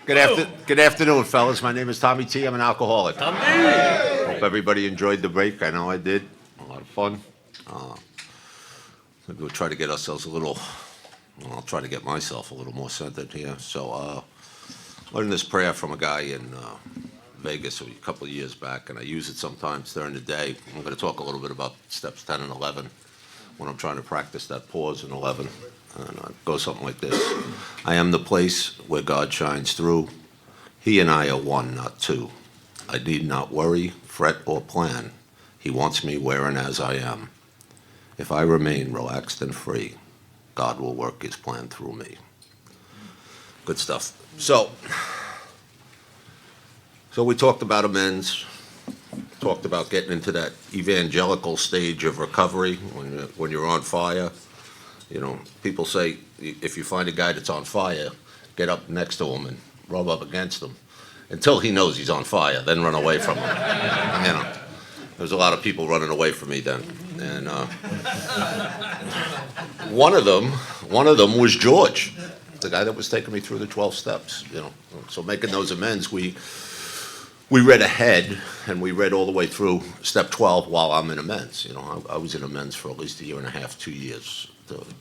Good afternoon, fellas. My name is Tommy T. I'm an alcoholic. Hope everybody enjoyed the break. I know I did. A lot of fun. Maybe we'll try to get ourselves a little, well, I'll try to get myself a little more centered here. So, learned this prayer from a guy in Vegas a couple of years back, and I use it sometimes during the day. I'm going to talk a little bit about steps 10 and 11 when I'm trying to practice that pause in 11. And it goes something like this. I am the place where God shines through. He and I are one, not two. I need not worry, fret, or plan. He wants me where and as I am. If I remain relaxed and free, God will work his plan through me. Good stuff. So we talked about amends, talked about getting into that evangelical stage of recovery when you're on fire. You know, people say if you find a guy that's on fire, get up next to him and rub up against him until he knows he's on fire, then run away from him. You know, there's a lot of people running away from me then. And one of them was George, the guy that was taking me through the 12 steps, you know. So making those amends, we read ahead, and we read all the way through step 12 while I'm in amends. You know, I was in amends for at least a year and a half, 2 years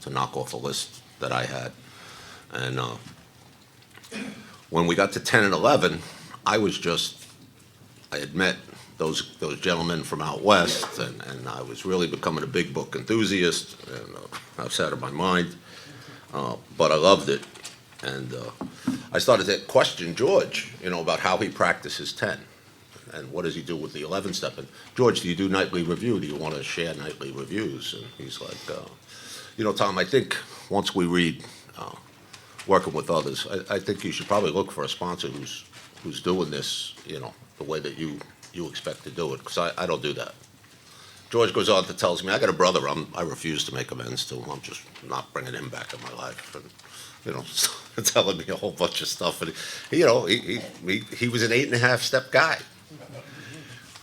to knock off a list that I had. And when we got to 10 and 11, I had met those gentlemen from out west, and I was really becoming a big book enthusiast, and outside of my mind, but I loved it. And I started to question George, you know, about how he practices 10 and what does he do with the 11 step. And George, do you do nightly review? Do you want to share nightly reviews? And he's like, you know, Tom, I think once we read working with others, I think you should probably look for a sponsor who's doing this, you know, the way that you expect to do it, because I don't do that. George goes on to tells me, I got a brother I refuse to make amends to. I'm just not bringing him back in my life. And, you know, telling me a whole bunch of stuff. And, you know, he was an 8.5 step guy.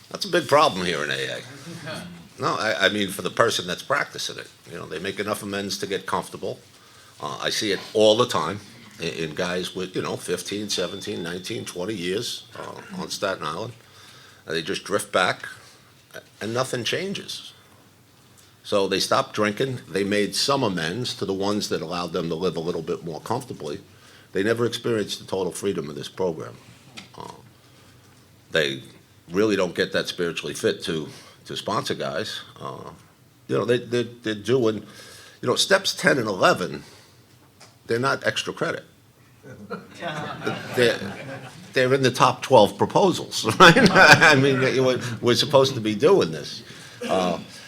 That's a big problem here in AA. No, I mean, for the person that's practicing it, you know, they make enough amends to get comfortable. I see it all the time in guys with, you know, 15, 17, 19, 20 years on Staten Island. They just drift back and nothing changes. So they stopped drinking. They made some amends to the ones that allowed them to live a little bit more comfortably. They never experienced the total freedom of this program. They really don't get that spiritually fit to sponsor guys. You know, they're doing, you know, steps 10 and 11, they're not extra credit. They're in the top 12 proposals, right? I mean, we're supposed to be doing this.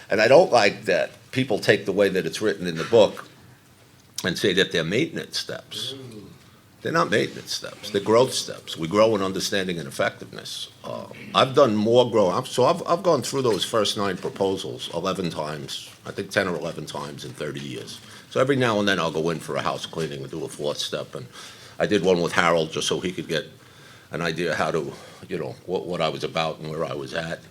And I don't like that people take the way that it's written in the book and say that they're maintenance steps. They're not maintenance steps. They're growth steps. We grow in understanding and effectiveness. I've done more growing. So I've gone through those first 9 proposals 11 times, I think 10 or 11 times in 30 years. So every now and then I'll go in for a house cleaning and do a 4th step. And I did one with Harold just so he could get an idea how to, you know, what I was about and where I was at.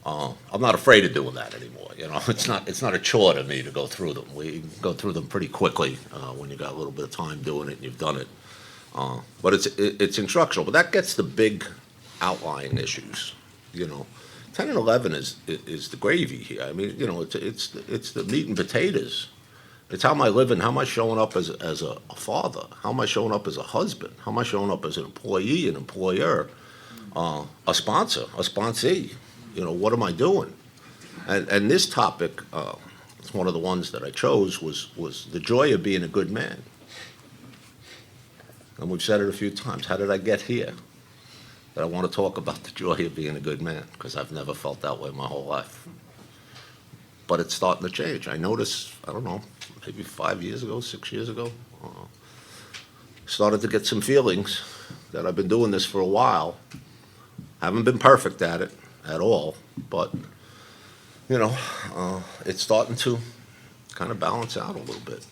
I'm not afraid of doing that anymore. You know, it's not a chore to me to go through them. We go through them pretty quickly when you got a little bit of time doing it and you've done it. But it's instructional. But that gets the big outlying issues. You know, 10 and 11 is the gravy here. I mean, you know, it's the meat and potatoes. It's how am I living? How am I showing up as a father? How am I showing up as a husband? How am I showing up as an employee, an employer, a sponsor, a sponsee? You know, what am I doing? And this topic, it's one of the ones that I chose, was the joy of being a good man. And we've said it a few times. How did I get here? That I want to talk about the joy of being a good man, because I've never felt that way my whole life. But it's starting to change. I noticed, I don't know, maybe 5 years ago, 6 years ago, started to get some feelings that I've been doing this for a while. Haven't been perfect at it at all, but, you know, it's starting to kind of balance out a little bit.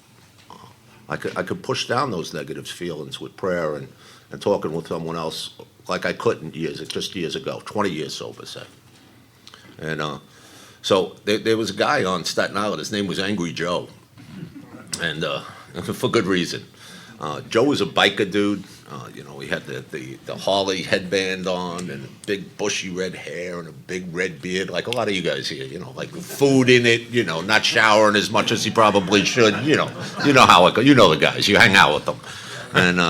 I could push down those negative feelings with prayer and talking with someone else like I couldn't just years ago, 20 years sober, say. And so there was a guy on Staten Island, his name was Angry Joe, and for good reason. Joe was a biker dude. He had the Harley headband on and big bushy red hair and a big red beard, like a lot of you guys here, like food in it, not showering as much as he probably should, how it goes. You know the guys, you hang out with them. And,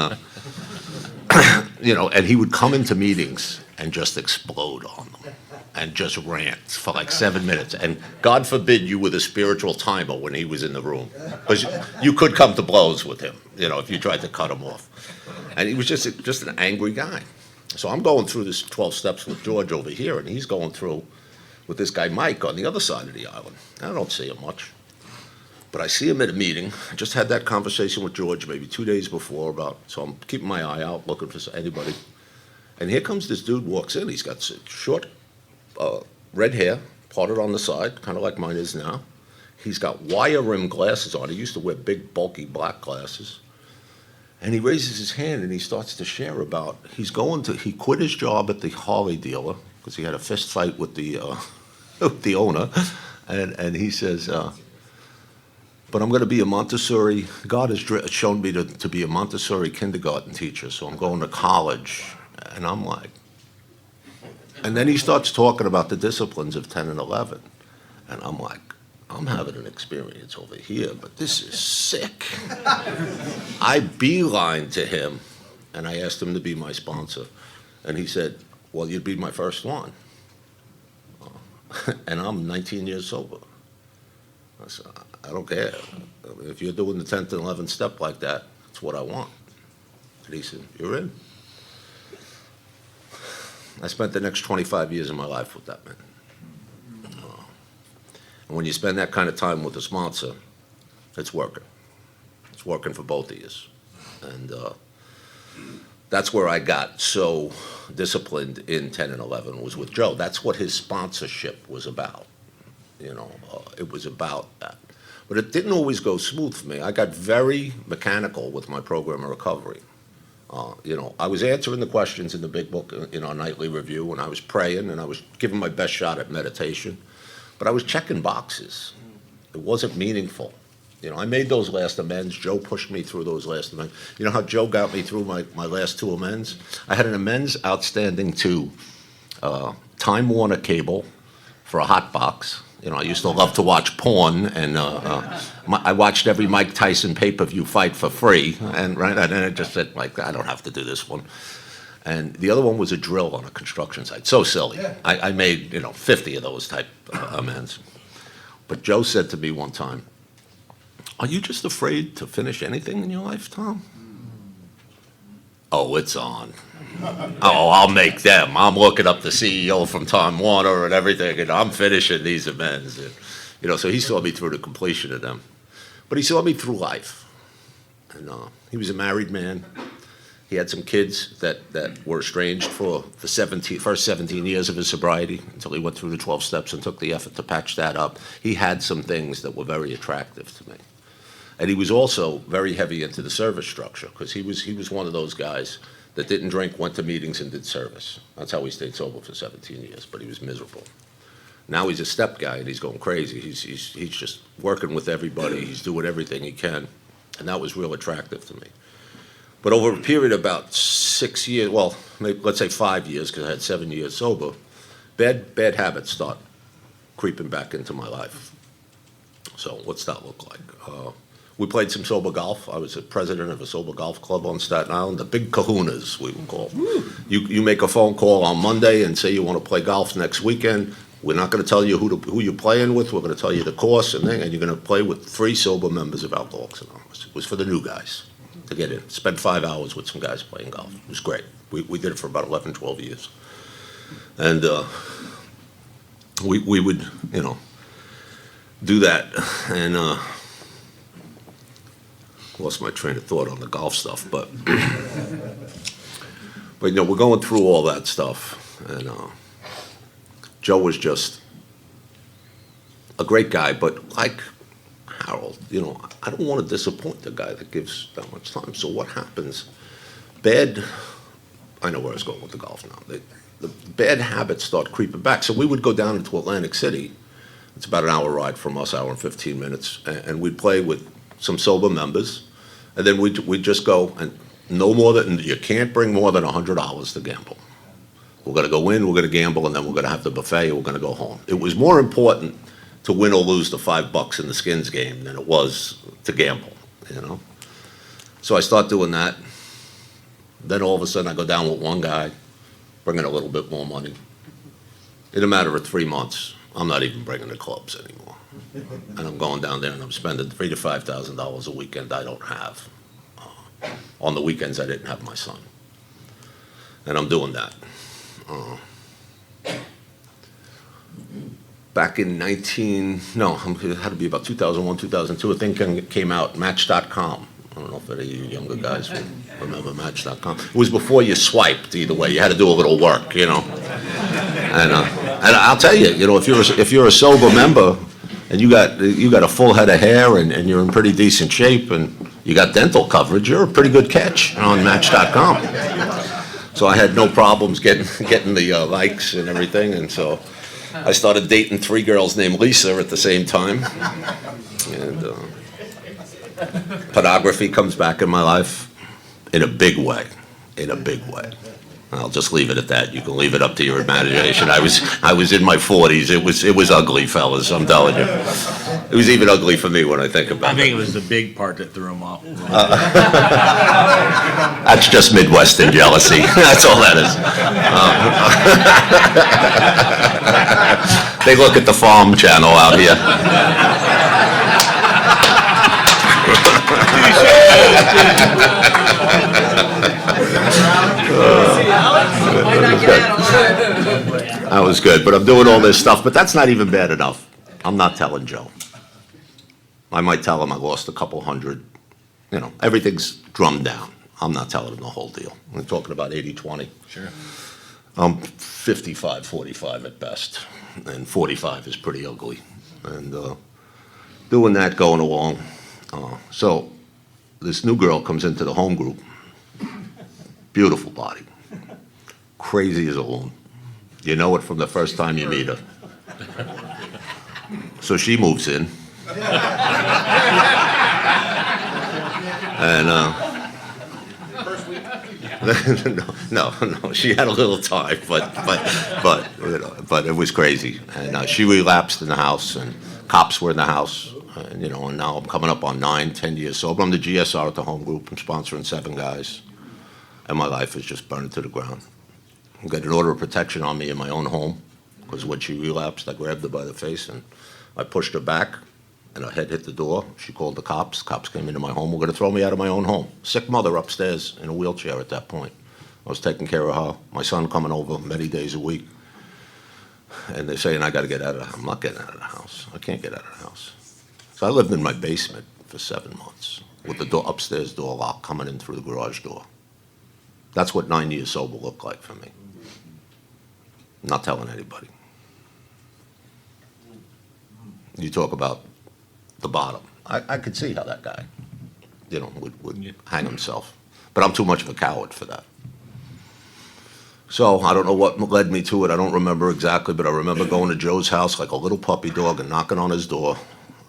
and he would come into meetings and just explode on them and just rant for like 7 minutes. And God forbid you were the spiritual timer when he was in the room, because you could come to blows with him, if you tried to cut him off. And he was just an angry guy. So I'm going through this 12 steps with George over here, and he's going through with this guy Mike on the other side of the island. I don't see him much, but I see him at a meeting. I just had that conversation with George maybe 2 days before so I'm keeping my eye out, looking for anybody. And here comes this dude, walks in. He's got short red hair, parted on the side, kind of like mine is now. He's got wire-rimmed glasses on. He used to wear big, bulky black glasses. And he raises his hand and he starts to share about, he quit his job at the Harley dealer because he had a fist fight with the owner. And he says, but I'm going to be a Montessori, God has shown me to be a Montessori kindergarten teacher, so I'm going to college. And I'm like, and then he starts talking about the disciplines of 10 and 11. And I'm like, I'm having an experience over here, but this is sick. I beelined to him, and I asked him to be my sponsor. And he said, well, you'd be my first one. And I'm 19 years sober. I said, I don't care. If you're doing the 10th and 11th step like that, it's what I want. And he said, you're in. I spent the next 25 years of my life with that man. And when you spend that kind of time with a sponsor, it's working. It's working for both of you. And that's where I got so disciplined in 10 and 11 was with Joe. That's what his sponsorship was about. It was about that. But it didn't always go smooth for me. I got very mechanical with my program of recovery. I was answering the questions in the big book in our nightly review, and I was praying, and I was giving my best shot at meditation. But I was checking boxes. It wasn't meaningful. I made those last amends. Joe pushed me through those last amends. You know how Joe got me through my last two amends? I had an amends outstanding to Time Warner cable for a hot box. I used to love to watch porn, and I watched every Mike Tyson pay-per-view fight for free, and I just said, like, I don't have to do this one. And the other one was a drill on a construction site. So silly. Yeah. I made 50 of those type amends. But Joe said to me one time, "Are you just afraid to finish anything in your life, Tom?" Oh, it's on. Oh, I'll make them. I'm looking up the CEO from Time Warner and everything, and I'm finishing these amends. And, so he saw me through the completion of them. But he saw me through life. And he was a married man. He had some kids that were estranged for the first 17 years of his sobriety until he went through the 12 steps and took the effort to patch that up. He had some things that were very attractive to me. And he was also very heavy into the service structure because he was one of those guys that didn't drink, went to meetings, and did service. That's how he stayed sober for 17 years, but he was miserable. Now he's a step guy, and he's going crazy. He's just working with everybody. He's doing everything he can, and that was real attractive to me. But over a period of about 6 years, well, maybe, let's say 5 years, because I had 7 years sober, bad habits start creeping back into my life. So what's that look like? We played some sober golf. I was the president of a sober golf club on Staten Island, the Big Kahunas, we would call. You make a phone call on Monday and say you want to play golf next weekend. We're not going to tell you who you're playing with. We're going to tell you the course, and you're going to play with 3 sober members of Alcoholics Anonymous. It was for the new guys to get in. Spent 5 hours with some guys playing golf. It was great. We did it for about 11, 12 years. And we would, do that. And lost my train of thought on the golf stuff, but we're going through all that stuff, and Joe was just a great guy, but like Harold, I don't want to disappoint the guy that gives that much time. So what happens? I know where I was going with the golf now. The bad habits start creeping back. So we would go down into Atlantic City. It's about an hour ride from us, hour and 15 minutes, and we'd play with some sober members, And then we'd just go, and you can't bring more than $100 to gamble. We're gonna go in, we're gonna gamble, and then we're gonna have the buffet, we're gonna go home. It was more important to win or lose the $5 in the skins game than it was to gamble, you know? So I start doing that. Then all of a sudden I go down with one guy, bringing a little bit more money. In a matter of 3 months, I'm not even bringing the clubs anymore. And I'm going down there and I'm spending $3,000 to $5,000 a weekend I don't have. On the weekends I didn't have my son. And I'm doing that. Back in it had to be about 2001, 2002, a thing came out, Match.com. I don't know if any of you younger guys will remember Match.com. It was before you swiped either way. You had to do a little work, you know. And I'll tell you, you know, if you're a sober member and you got a full head of hair and you're in pretty decent shape and you got dental coverage, you're a pretty good catch on Match.com. So I had no problems getting the likes and everything, and so I started dating 3 girls named Lisa at the same time. And pornography comes back in my life in a big way, I'll just leave it at that. You can leave it up to your imagination. I was in my 40s. It was ugly, fellas, I'm telling you. It was even ugly for me when I think about it. I think it was the big part that threw him off. That's just Midwestern jealousy. That's all that is. They look at the farm channel out here. That was good, but I'm doing all this stuff, but that's not even bad enough. I'm not telling Joe. I might tell him I lost a couple hundred. You know, everything's drummed down. I'm not telling him the whole deal. We're talking about 80-20. Sure. I'm 55-45 at best, and 45 is pretty ugly. And doing that, going along. So this new girl comes into the home group. Beautiful body. Crazy as a loon. You know it from the first time you meet her. So she moves in. And no, she had a little time, but it was crazy. And she relapsed in the house, and cops were in the house, and you know. And now I'm coming up on 9-10 years sober. I'm the GSR at the home group. I'm sponsoring 7 guys, and my life is just burning to the ground. I got an order of protection on me in my own home because when she relapsed, I grabbed her by the face and I pushed her back, and her head hit the door. She called the cops. Cops came into my home. We're going to throw me out of my own home. Sick mother upstairs in a wheelchair at that point. I was taking care of her. My son coming over many days a week. And they're saying, I got to get out of the house. I'm not getting out of the house. I can't get out of the house. So I lived in my basement for 7 months with the upstairs door locked coming in through the garage door. That's what 9 years sober looked like for me. I'm not telling anybody. You talk about the bottom. I could see how that guy, you know, would hang himself. But I'm too much of a coward for that. So I don't know what led me to it. I don't remember exactly, but I remember going to Joe's house like a little puppy dog and knocking on his door.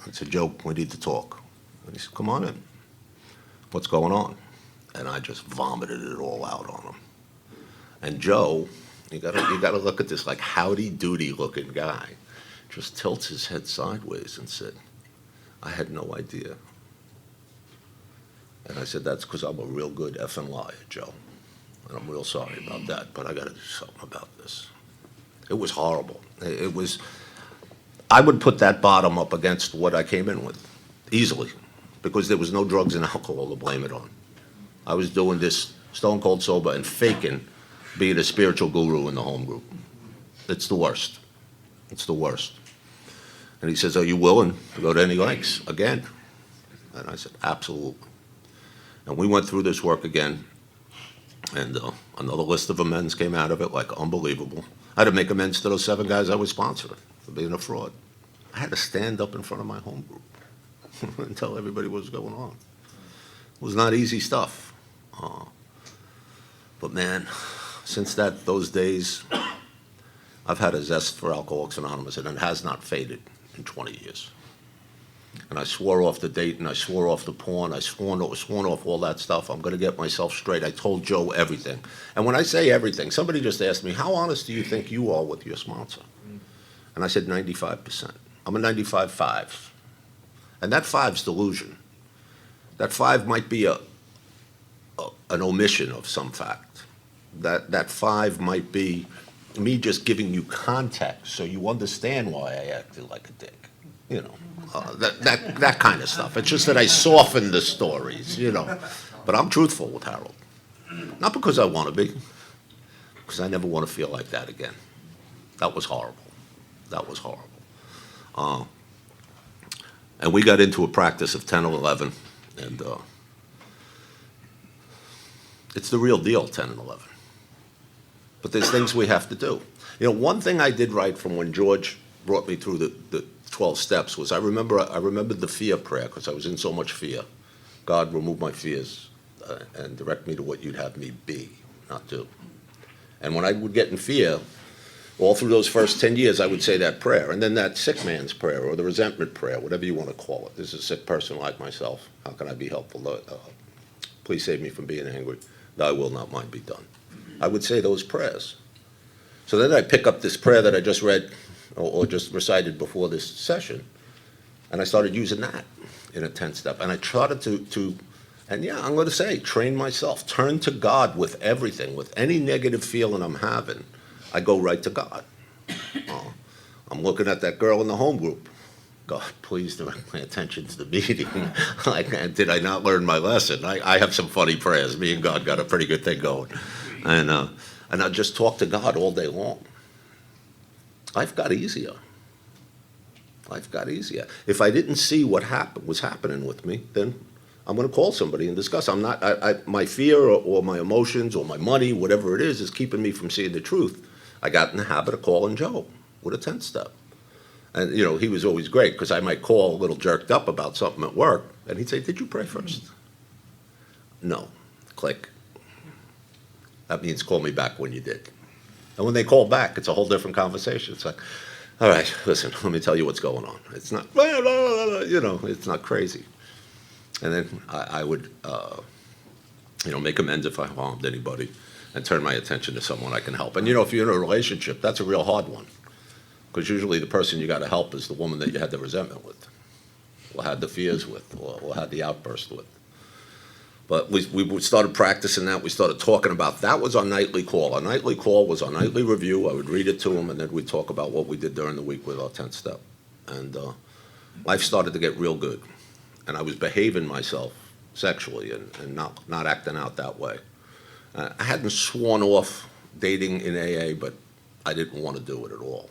I said, Joe, we need to talk. And he said, come on in. What's going on? And I just vomited it all out on him. And Joe, you gotta look at this like howdy-doody looking guy, just tilts his head sideways and said, I had no idea. And I said, that's because I'm a real good effing liar, Joe. And I'm real sorry about that, but I gotta do something about this. It was horrible. I would put that bottom up against what I came in with, easily, because there was no drugs and alcohol to blame it on. I was doing this stone cold sober and faking being a spiritual guru in the home group. It's the worst. It's the worst. And he says, are you willing to go to any lengths again? And I said, absolutely. And we went through this work again, and another list of amends came out of it, like unbelievable. I had to make amends to those 7 guys I was sponsoring for being a fraud. I had to stand up in front of my home group and tell everybody what was going on. It was not easy stuff. But man, since those days, I've had a zest for Alcoholics Anonymous, and it has not faded in 20 years. And I swore off the date, and I swore off the porn, I sworn off all that stuff. I'm gonna get myself straight. I told Joe everything. And when I say everything, somebody just asked me, how honest do you think you are with your sponsor? And I said 95%. I'm a 95.5. And that 5's delusion. That 5 might be an omission of some fact. That 5 might be me just giving you context so you understand why I acted like a dick. You know, that kind of stuff. It's just that I soften the stories, you know. But I'm truthful with Harold. Not because I want to be, because I never want to feel like that again. That was horrible. That was horrible. And we got into a practice of 10 or 11, and it's the real deal, 10 and 11. But there's things we have to do. You know, one thing I did right from when George brought me through the 12 steps was I remembered the fear prayer, because I was in so much fear. God, remove my fears and direct me to what you'd have me be, not do. And when I would get in fear, all through those first 10 years, I would say that prayer, and then that sick man's prayer, or the resentment prayer, whatever you want to call it. This is a sick person like myself. How can I be helpful? Please save me from being angry. Thy will, not mine, be done. I would say those prayers. So then I pick up this prayer that I just read, or just recited before this session, and I started using that in a 10-step. And I tried to, and yeah, I'm going to say, train myself. Turn to God with everything, with any negative feeling I'm having. I go right to God. I'm looking at that girl in the home group. God, please direct my attention to the meeting. Like, did I not learn my lesson? I have some funny prayers. Me and God got a pretty good thing going. And I just talk to God all day long. Life got easier. Life got easier. If I didn't see what was happening with me, then I'm going to call somebody and discuss. I'm not. My fear or my emotions or my money, whatever it is keeping me from seeing the truth. I got in the habit of calling Joe with a 10-step. And, you know, he was always great, because I might call a little jerked up about something at work, and he'd say, did you pray first? No. Click. That means call me back when you did. And when they call back, it's a whole different conversation. It's like, all right, listen, let me tell you what's going on. It's not, you know, it's not crazy. And then I would, you know, make amends if I harmed anybody, and turn my attention to someone I can help. And, you know, if you're in a relationship, that's a real hard one, because usually the person you got to help is the woman that you had the resentment with, or had the fears with, or had the outburst with. But we started practicing that. We started talking about that. Was our nightly call. Our nightly call was our nightly review. I would read it to him, and then we'd talk about what we did during the week with our 10th step. And life started to get real good. And I was behaving myself sexually and not acting out that way. I hadn't sworn off dating in AA, but I didn't want to do it at all.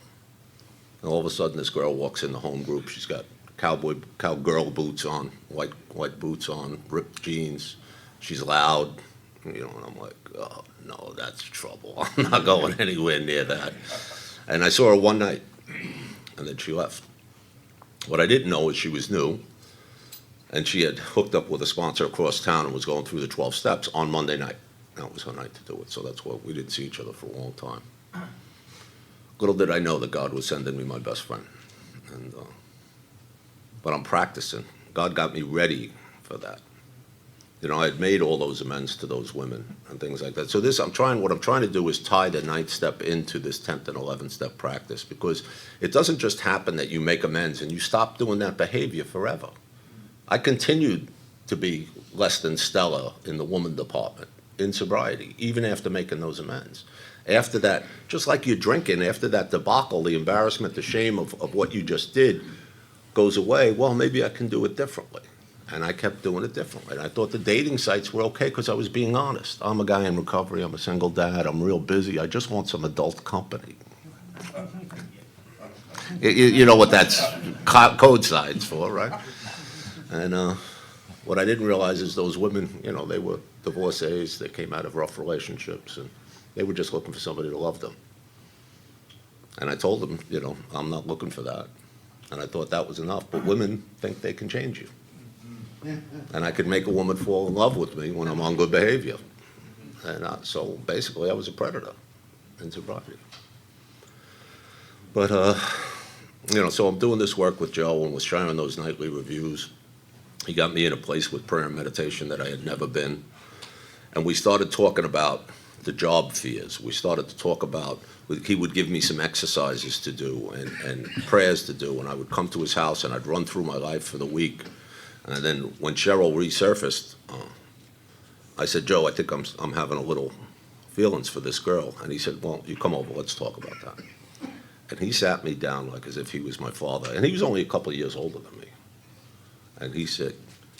And all of a sudden, this girl walks in the home group. She's got cowgirl boots on, white boots on, ripped jeans. She's loud, you know, and I'm like, oh, no, that's trouble. I'm not going anywhere near that. And I saw her one night, and then she left. What I didn't know is she was new, and she had hooked up with a sponsor across town and was going through the 12 steps on Monday night. That was her night to do it, so that's why we didn't see each other for a long time. Little did I know that God was sending me my best friend. And but I'm practicing. God got me ready for that. You know, I had made all those amends to those women and things like that. So what I'm trying to do is tie the 9th step into this 10th and 11th step practice, because it doesn't just happen that you make amends and you stop doing that behavior forever. I continued to be less than stellar in the woman department, in sobriety, even after making those amends. After that, just like you're drinking, after that debacle, the embarrassment, the shame of what you just did goes away, well, maybe I can do it differently. And I kept doing it differently. And I thought the dating sites were okay because I was being honest. I'm a guy in recovery. I'm a single dad. I'm real busy. I just want some adult company. You know what that's code signs for, right? And what I didn't realize is those women, you know, they were divorcees. They came out of rough relationships, and they were just looking for somebody to love them. And I told them, you know, I'm not looking for that. And I thought that was enough. But women think they can change you. And I could make a woman fall in love with me when I'm on good behavior. And so basically I was a predator in sobriety. But So I'm doing this work with Joe and was sharing those nightly reviews. He got me in a place with prayer and meditation that I had never been. And we started talking about the job fears. We started to talk about, he would give me some exercises to do and prayers to do, and I would come to his house and I'd run through my life for the week. And then when Cheryl resurfaced, I said, Joe, I think I'm having a little feelings for this girl. And he said, well, you come over, let's talk about that. And he sat me down like as if he was my father. And he was only a couple of years older than me. And he said,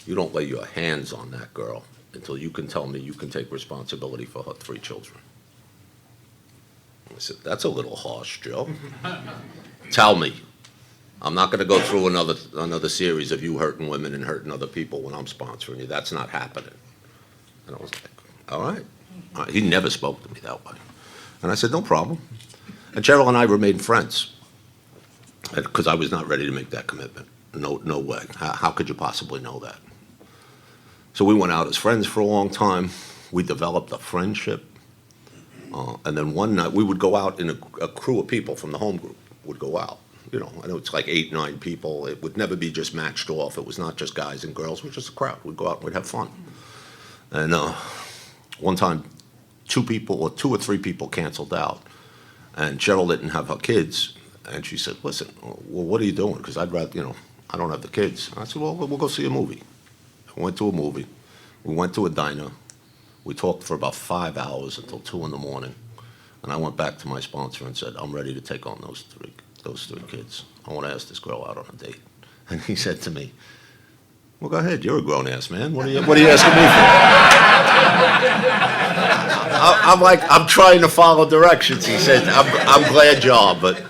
you don't lay your hands on that girl until you can tell me you can take responsibility for her 3 children. I said, that's a little harsh, Joe. Tell me. I'm not going to go through another series of you hurting women and hurting other people when I'm sponsoring you. That's not happening. And I was like, all right. He never spoke to me that way. And I said, no problem. And Cheryl and I remained friends because I was not ready to make that commitment. No way. How could you possibly know that? So we went out as friends for a long time. We developed a friendship. And then one night we would go out in a crew of people from the home group would go out. I know it's like 8, 9 people. It would never be just matched off. It was not just guys and girls. It was just a crowd. We'd go out and we'd have fun. And one time, 2 or 3 people canceled out. And Cheryl didn't have her kids. And she said, listen, well, what are you doing? Because I'd rather, I don't have the kids. I said, well, we'll go see a movie. We went to a movie. We went to a diner. We talked for about 5 hours until 2 in the morning. And I went back to my sponsor and said, I'm ready to take on those three kids. I want to ask this girl out on a date. And he said to me, well, go ahead. You're a grown-ass man. What are you asking me for? I'm like, I'm trying to follow directions. He said, I'm glad you are, but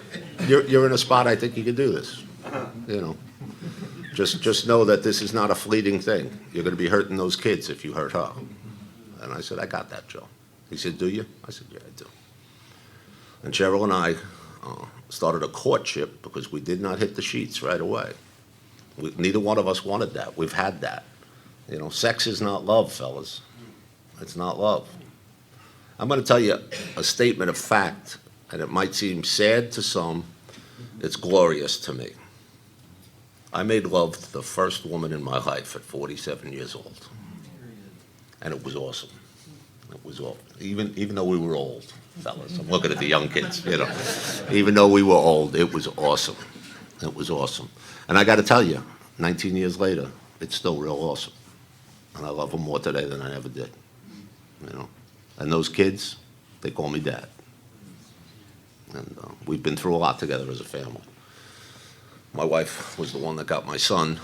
you're in a spot I think you can do this. Just know that this is not a fleeting thing. You're going to be hurting those kids if you hurt her. And I said, I got that, Joe. He said, do you? I said, yeah, I do. And Cheryl and I started a courtship because we did not hit the sheets right away. Neither one of us wanted that. We've had that. Sex is not love, fellas. It's not love. I'm going to tell you a statement of fact, and it might seem sad to some. It's glorious to me. I made love to the first woman in my life at 47 years old. And it was awesome. It was awesome. Even though we were old, fellas. I'm looking at the young kids, Even though we were old, it was awesome. It was awesome. And I got to tell you, 19 years later, it's still real awesome. And I love them more today than I ever did. And those kids, they call me Dad. And we've been through a lot together as a family. My wife was the one that got my son,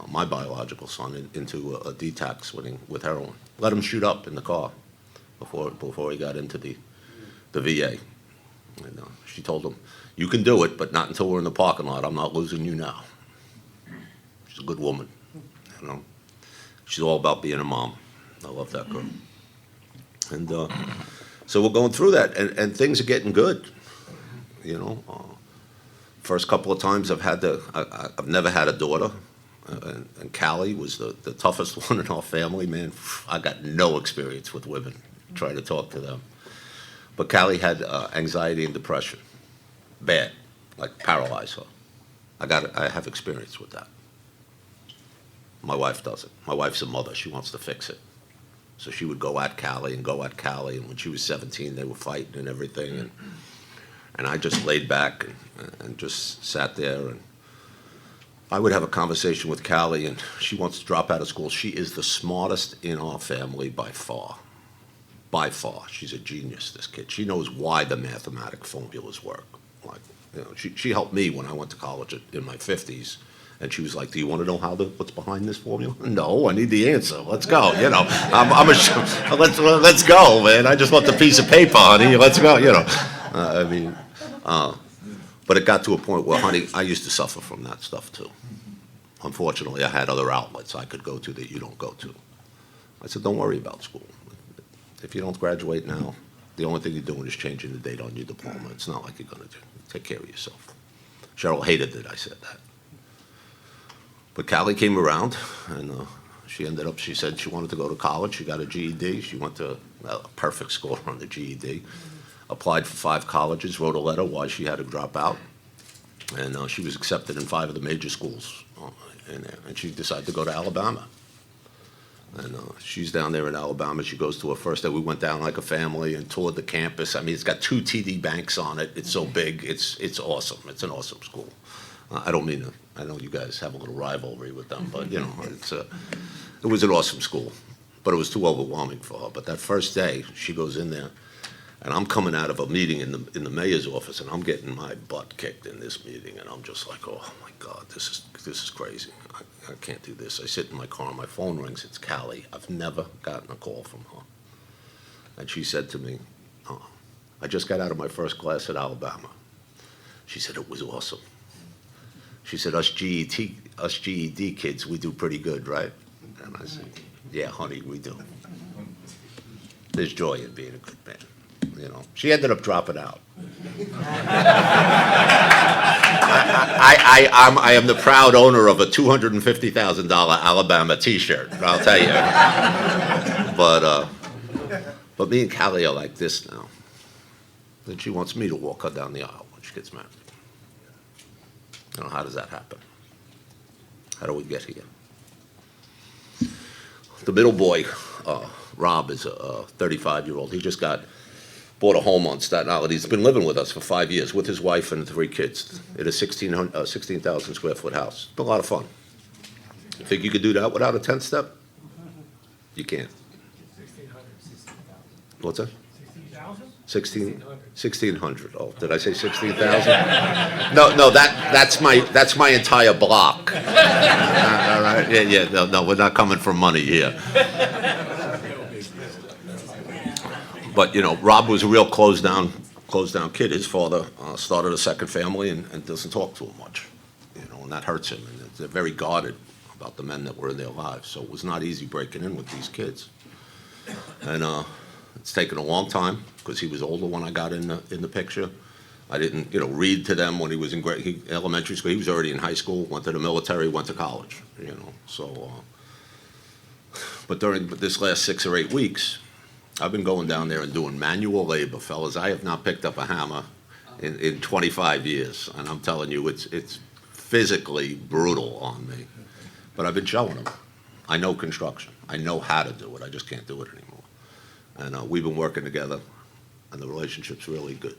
my biological son, into a detox with heroin. Let him shoot up in the car before he got into the VA. And she told him, you can do it, but not until we're in the parking lot. I'm not losing you now. She's a good woman. She's all about being a mom. I love that girl. And so we're going through that, and things are getting good. First couple of times I've never had a daughter, and Callie was the toughest one in our family. Man, I got no experience with women. Try to talk to them, but Callie had anxiety and depression, bad, like paralyzed her. I have experience with that. My wife doesn't. My wife's a mother. She wants to fix it. So she would go at Callie, and when she was 17, they were fighting and everything, and I just laid back and just sat there, and I would have a conversation with Callie, and she wants to drop out of school. She is the smartest in our family by far. By far. She's a genius, this kid. She knows why the mathematic formulas work. She helped me when I went to college in my 50s. And she was like, do you want to know what's behind this formula? No, I need the answer. Let's go, let's go, man. I just want the piece of paper, honey. Let's go, But it got to a point where, honey, I used to suffer from that stuff too. Unfortunately, I had other outlets I could go to that you don't go to. I said, don't worry about school. If you don't graduate now, the only thing you're doing is changing the date on your diploma. It's not like you're going to take care of yourself. Cheryl hated that I said that. But Callie came around, and she said she wanted to go to college. She got a GED. She went to a perfect score on the GED. Applied for 5 colleges, wrote a letter why she had to drop out. And she was accepted in 5 of the major schools in there. And she decided to go to Alabama. And she's down there in Alabama. She goes to her first day. We went down like a family and toured the campus. I mean, it's got 2 TD Banks on it. It's so big. It's awesome. It's an awesome school. I don't mean to, I know you guys have a little rivalry with them, but, you know, it was an awesome school. But it was too overwhelming for her. But that first day, she goes in there, and I'm coming out of a meeting in the mayor's office, and I'm getting my butt kicked in this meeting, and I'm just like, oh my God, this is crazy. I can't do this. I sit in my car, and my phone rings. It's Callie. I've never gotten a call from her. And she said to me, oh, I just got out of my first class at Alabama. She said, it was awesome. She said, us GED kids, we do pretty good, right? And I said, yeah, honey, we do. There's joy in being a good man. You know, she ended up dropping out. I am the proud owner of a $250,000 Alabama T-shirt. I'll tell you. But me and Callie are like this now. Then she wants me to walk her down the aisle when she gets married. You know, how does that happen? How do we get here? The middle boy, Rob, is a 35-year-old. He just bought a home on Staten Island. He's been living with us for 5 years with his wife and 3 kids in a 16,000 square foot house. It's been a lot of fun. You think you could do that without a 10th step? You can't. 1,600. What's that? 16,000? 1,600. Oh, did I say 16,000? No, that's my entire block. All right, yeah. No, we're not coming for money here. But, you know, Rob was a real closed down kid. His father started a second family and doesn't talk to him much, you know, and that hurts him. And they're very guarded about the men that were in their lives. So it was not easy breaking in with these kids. And it's taken a long time because he was older when I got in the picture. I didn't, you know, read to them when he was in elementary school. He was already in high school, went to the military, went to college, you know. So, but during this last 6 or 8 weeks, I've been going down there and doing manual labor, fellas. I have not picked up a hammer in 25 years, and I'm telling you, it's physically brutal on me. But I've been showing them. I know construction. I know how to do it. I just can't do it anymore. And we've been working together, and the relationship's really good.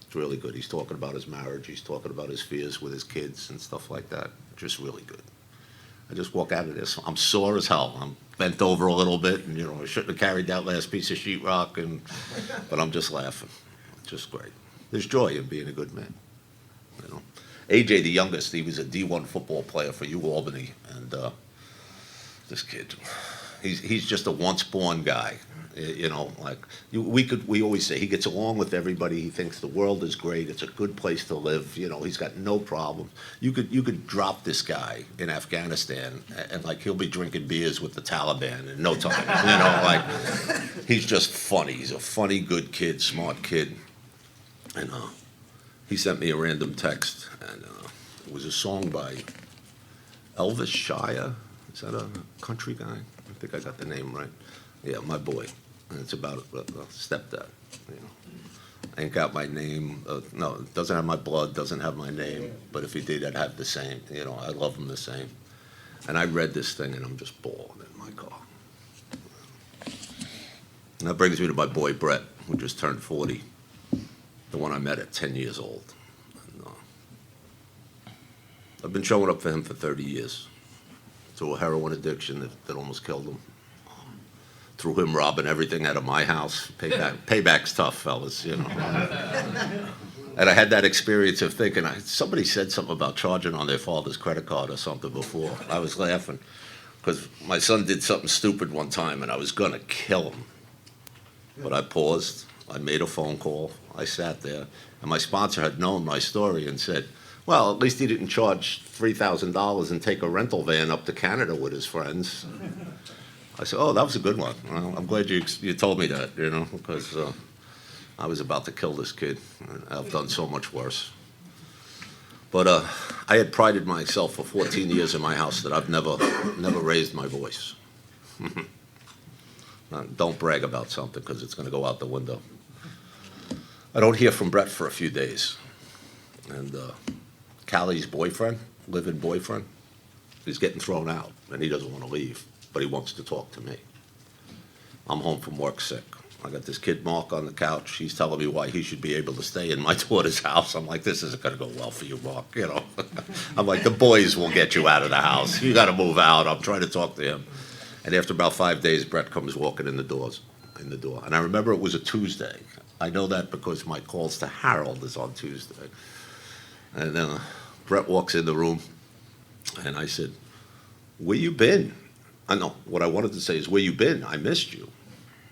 It's really good. He's talking about his marriage. He's talking about his fears with his kids and stuff like that. Just really good. I just walk out of this. I'm sore as hell. I'm bent over a little bit, and, you know, I shouldn't have carried that last piece of sheetrock, but I'm just laughing. It's just great. There's joy in being a good man, you know. AJ, the youngest, he was a D1 football player for UAlbany, and this kid, he's just a once-born guy. You know, like we always say, he gets along with everybody. He thinks the world is great. It's a good place to live. You know, he's got no problems. You could drop this guy in Afghanistan, and like he'll be drinking beers with the Taliban in no time. You know, like he's just funny. He's a funny, good kid, smart kid. And he sent me a random text, and it was a song by Elvis Shire. Is that a country guy? I think I got the name right. Yeah, my boy. And it's about a stepdad, you know. Ain't got my name. No, it doesn't have my blood, doesn't have my name. But if he did, I'd have the same. You know, I love him the same. And I read this thing, and I'm just bawling in my car. And that brings me to my boy, Brett, who just turned 40. The one I met at 10 years old. And, I've been showing up for him for 30 years. Through a heroin addiction that almost killed him. Through him robbing everything out of my house. Payback's tough, fellas, you know. And I had that experience of thinking, somebody said something about charging on their father's credit card or something before. I was laughing because my son did something stupid one time and I was going to kill him. But I paused, I made a phone call, I sat there, and my sponsor had known my story and said, well, at least he didn't charge $3,000 and take a rental van up to Canada with his friends. I said, oh, that was a good one. Well, I'm glad you told me that, you know, because I was about to kill this kid. I've done so much worse. But I had prided myself for 14 years in my house that I've never raised my voice. Don't brag about something because it's going to go out the window. I don't hear from Brett for a few days. And Callie's boyfriend, live-in boyfriend, is getting thrown out, and he doesn't want to leave, but he wants to talk to me. I'm home from work sick. I got this kid Mark on the couch. He's telling me why he should be able to stay in my daughter's house. I'm like, this isn't going to go well for you, Mark, you know. I'm like, the boys will get you out of the house. You got to move out. I'm trying to talk to him. And after about 5 days, Brett comes walking in the door. And I remember it was a Tuesday. I know that because my calls to Harold is on Tuesday. And then Brett walks in the room, and I said, where you been? I know, what I wanted to say is, where you been? I missed you.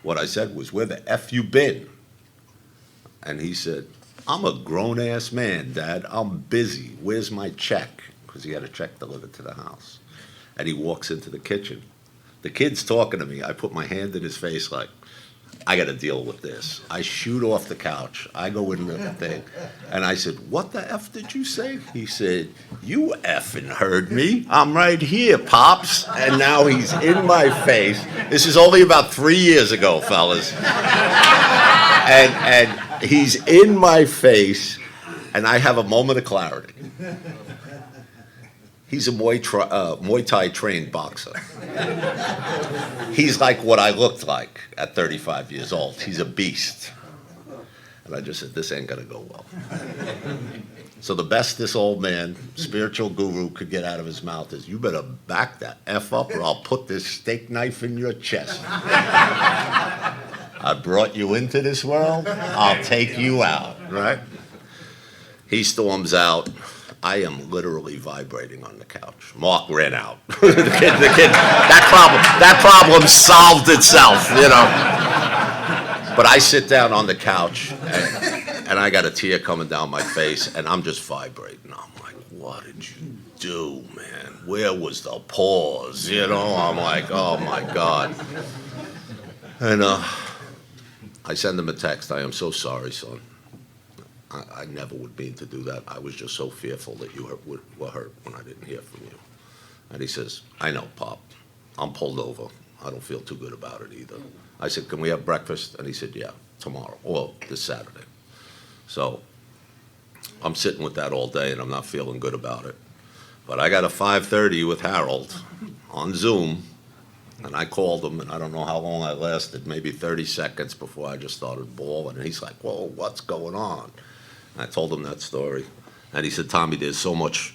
What I said was, where the F you been? And he said, I'm a grown-ass man, Dad. I'm busy. Where's my check? Because he had a check delivered to the house. And he walks into the kitchen. The kid's talking to me. I put my hand in his face like, I got to deal with this. I shoot off the couch. I go in the thing. And I said, what the F did you say? He said, you effing heard me. I'm right here, Pops. And now he's in my face. This is only about 3 years ago, fellas. And he's in my face, and I have a moment of clarity. He's a Muay Thai trained boxer. He's like what I looked like at 35 years old. He's a beast. And I just said, this ain't gonna go well. So the best this old man, spiritual guru, could get out of his mouth is, you better back that F up or I'll put this steak knife in your chest. I brought you into this world, I'll take you out, right? He storms out. I am literally vibrating on the couch. Mark ran out. the kid, that problem solved itself, you know. But I sit down on the couch, and I got a tear coming down my face, and I'm just vibrating. I'm like, what did you do, man? Where was the pause? You know, I'm like, oh my God. And I send him a text. I am so sorry, son. I never would mean to do that. I was just so fearful that you were hurt when I didn't hear from you. And he says, I know, Pop. I'm pulled over. I don't feel too good about it either. I said, can we have breakfast? And he said, yeah, tomorrow, or this Saturday. So I'm sitting with that all day, and I'm not feeling good about it. But I got a 5:30 with Harold on Zoom, and I called him, and I don't know how long I lasted, maybe 30 seconds before I just started bawling. And he's like, whoa, what's going on? I told him that story, and he said, Tommy, there's so much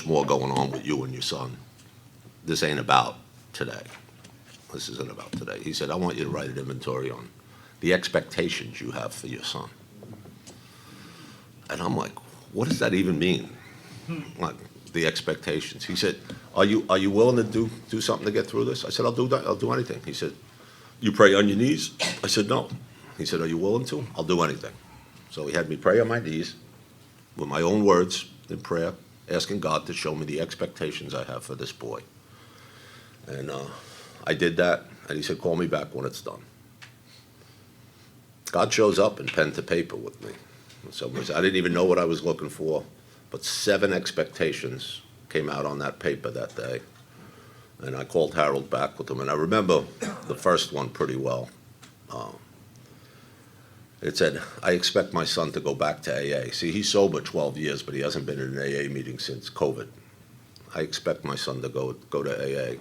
more going on with you and your son. This ain't about today. This isn't about today. He said, I want you to write an inventory on the expectations you have for your son. And I'm like, what does that even mean? Like, the expectations. He said, are you willing to do something to get through this? I said, I'll do anything. He said, you pray on your knees? I said, no. He said, are you willing to? I'll do anything. So he had me pray on my knees with my own words in prayer, asking God to show me the expectations I have for this boy. And I did that, and he said, call me back when it's done. God shows up in pen to paper with me. So I didn't even know what I was looking for, but 7 expectations came out on that paper that day. And I called Harold back with them, and I remember the first one pretty well. It said, I expect my son to go back to AA. See, he's sober 12 years, but he hasn't been in an AA meeting since COVID. I expect my son to go to AA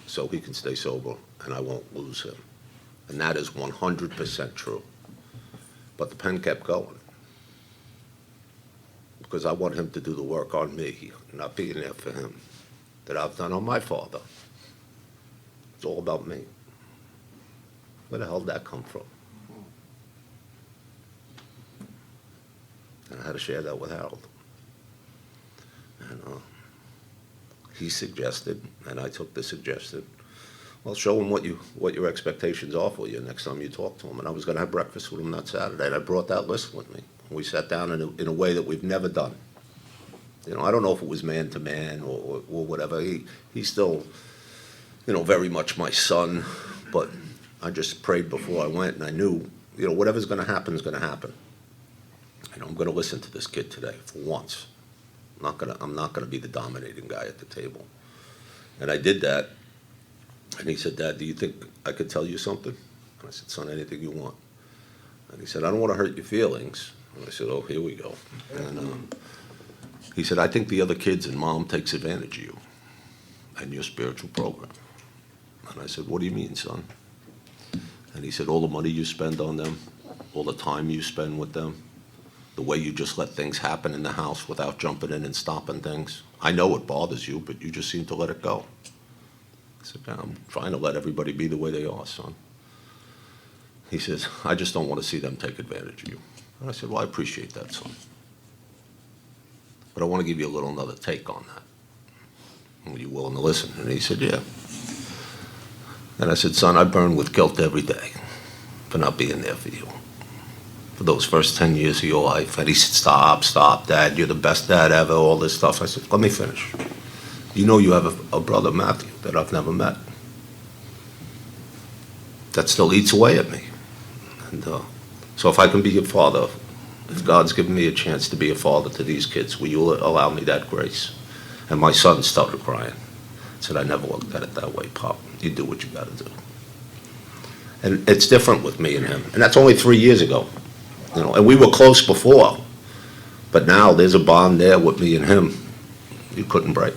so he can stay sober, and I won't lose him. And that is 100% true. But the pen kept going, because I want him to do the work on me, not being there for him, that I've done on my father. It's all about me. Where the hell did that come from? And I had to share that with Harold. And he suggested, and I took the suggestion, well, show him what your expectations are for you next time you talk to him. And I was going to have breakfast with him that Saturday, and I brought that list with me. We sat down in a way that we've never done. You know, I don't know if it was man to man or whatever. He's still, you know, very much my son, but I just prayed before I went, and I knew, you know, whatever's going to happen is going to happen. You know, I'm going to listen to this kid today for once. I'm not going to be the dominating guy at the table. And I did that. And he said, Dad, do you think I could tell you something? And I said, son, anything you want. And he said, I don't want to hurt your feelings. And I said, oh, here we go. And He said, I think the other kids and mom takes advantage of you and your spiritual program. And I said, what do you mean, son? And he said, all the money you spend on them, all the time you spend with them, the way you just let things happen in the house without jumping in and stopping things. I know it bothers you, but you just seem to let it go. I said, yeah, I'm trying to let everybody be the way they are, son. He says, I just don't want to see them take advantage of you. And I said, well, I appreciate that, son. But I want to give you a little another take on that. Are you willing to listen? And he said, yeah. And I said, son, I burn with guilt every day for not being there for you. For those first 10 years of your life. And he said, stop, Dad, you're the best dad ever, all this stuff. I said, let me finish. You know you have a brother, Matthew, that I've never met. That still eats away at me. And so if I can be your father, if God's given me a chance to be a father to these kids, will you allow me that grace? And my son started crying. I said, I never looked at it that way, Pop. You do what you got to do. And it's different with me and him. And that's only 3 years ago. You know, and we were close before. But now there's a bond there with me and him you couldn't break.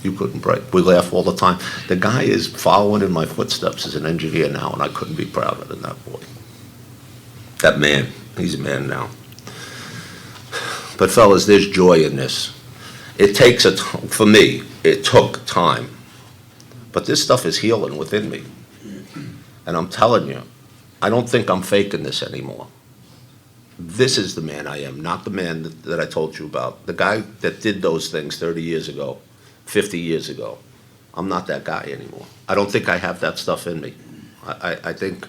You couldn't break. We laugh all the time. The guy is following in my footsteps as an engineer now, and I couldn't be prouder than that boy. That man. He's a man now. But fellas, there's joy in this. It takes for me, it took time. But this stuff is healing within me. And I'm telling you, I don't think I'm faking this anymore. This is the man I am, not the man that I told you about. The guy that did those things 30 years ago, 50 years ago. I'm not that guy anymore. I don't think I have that stuff in me. I think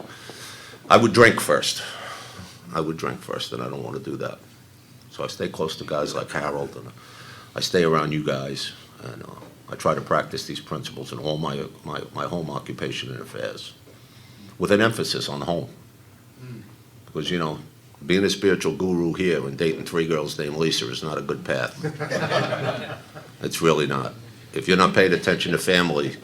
I would drink first. I would drink first, and I don't want to do that. So I stay close to guys like Harold, and I stay around you guys, and I try to practice these principles in all my home occupation and affairs, with an emphasis on home. Because, you know, being a spiritual guru here and dating 3 girls named Lisa is not a good path. It's really not. If you're not paying attention to family,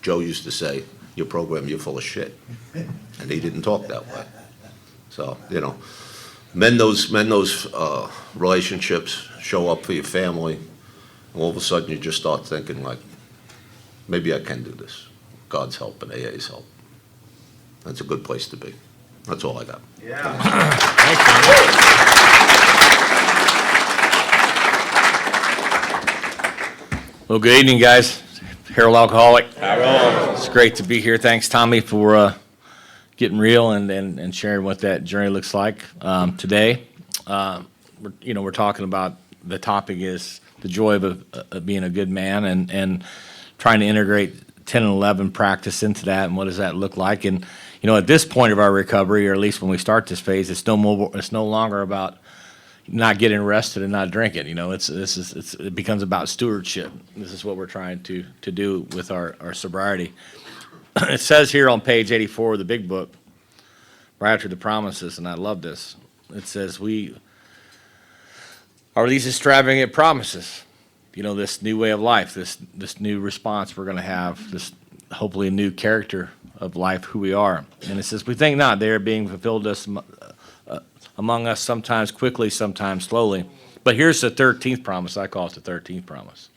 Joe used to say, your program, you're full of shit. And he didn't talk that way. So, you know, mend those relationships, show up for your family, and all of a sudden you just start thinking like, maybe I can do this. God's help and AA's help. That's a good place to be. That's all I got. Well, good evening, guys. Harold Alcoholic. It's great to be here. Thanks, Tommy, for getting real and sharing what that journey looks like today. We're talking about, the topic is the joy of being a good man and trying to integrate 10 and 11 practice into that, and what does that look like. And you know, at this point of our recovery, or at least when we start this phase, it's no longer about not getting arrested and not drinking. You know, it becomes about stewardship. This is what we're trying to do with our sobriety. It says here on page 84 of the big book, right after the promises, and I love this. It says, we are these extravagant promises. You know, this new way of life, this new response we're going to have, this hopefully a new character of life, who we are. And it says, we think not, they are being fulfilled among us, sometimes quickly, sometimes slowly. But here's the 13th promise. I call it the 13th promise.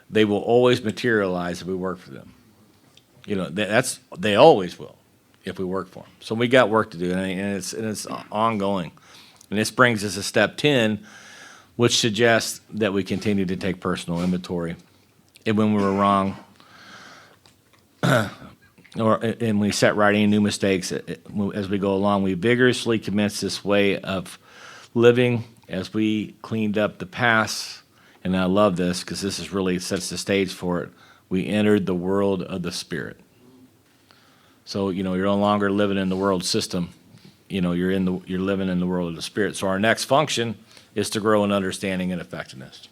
They will always materialize if we work for them. You know, they always will if we work for them. So we got work to do, and it's ongoing. And this brings us to step 10, which suggests that we continue to take personal inventory. And when we were wrong, and we set right any new mistakes as we go along, we vigorously commence this way of living as we cleaned up the past. And I love this because this is really sets the stage for it. We entered the world of the Spirit. So, you know, you're no longer living in the world system. You know, you're living in the world of the Spirit. So our next function is to grow in understanding and effectiveness.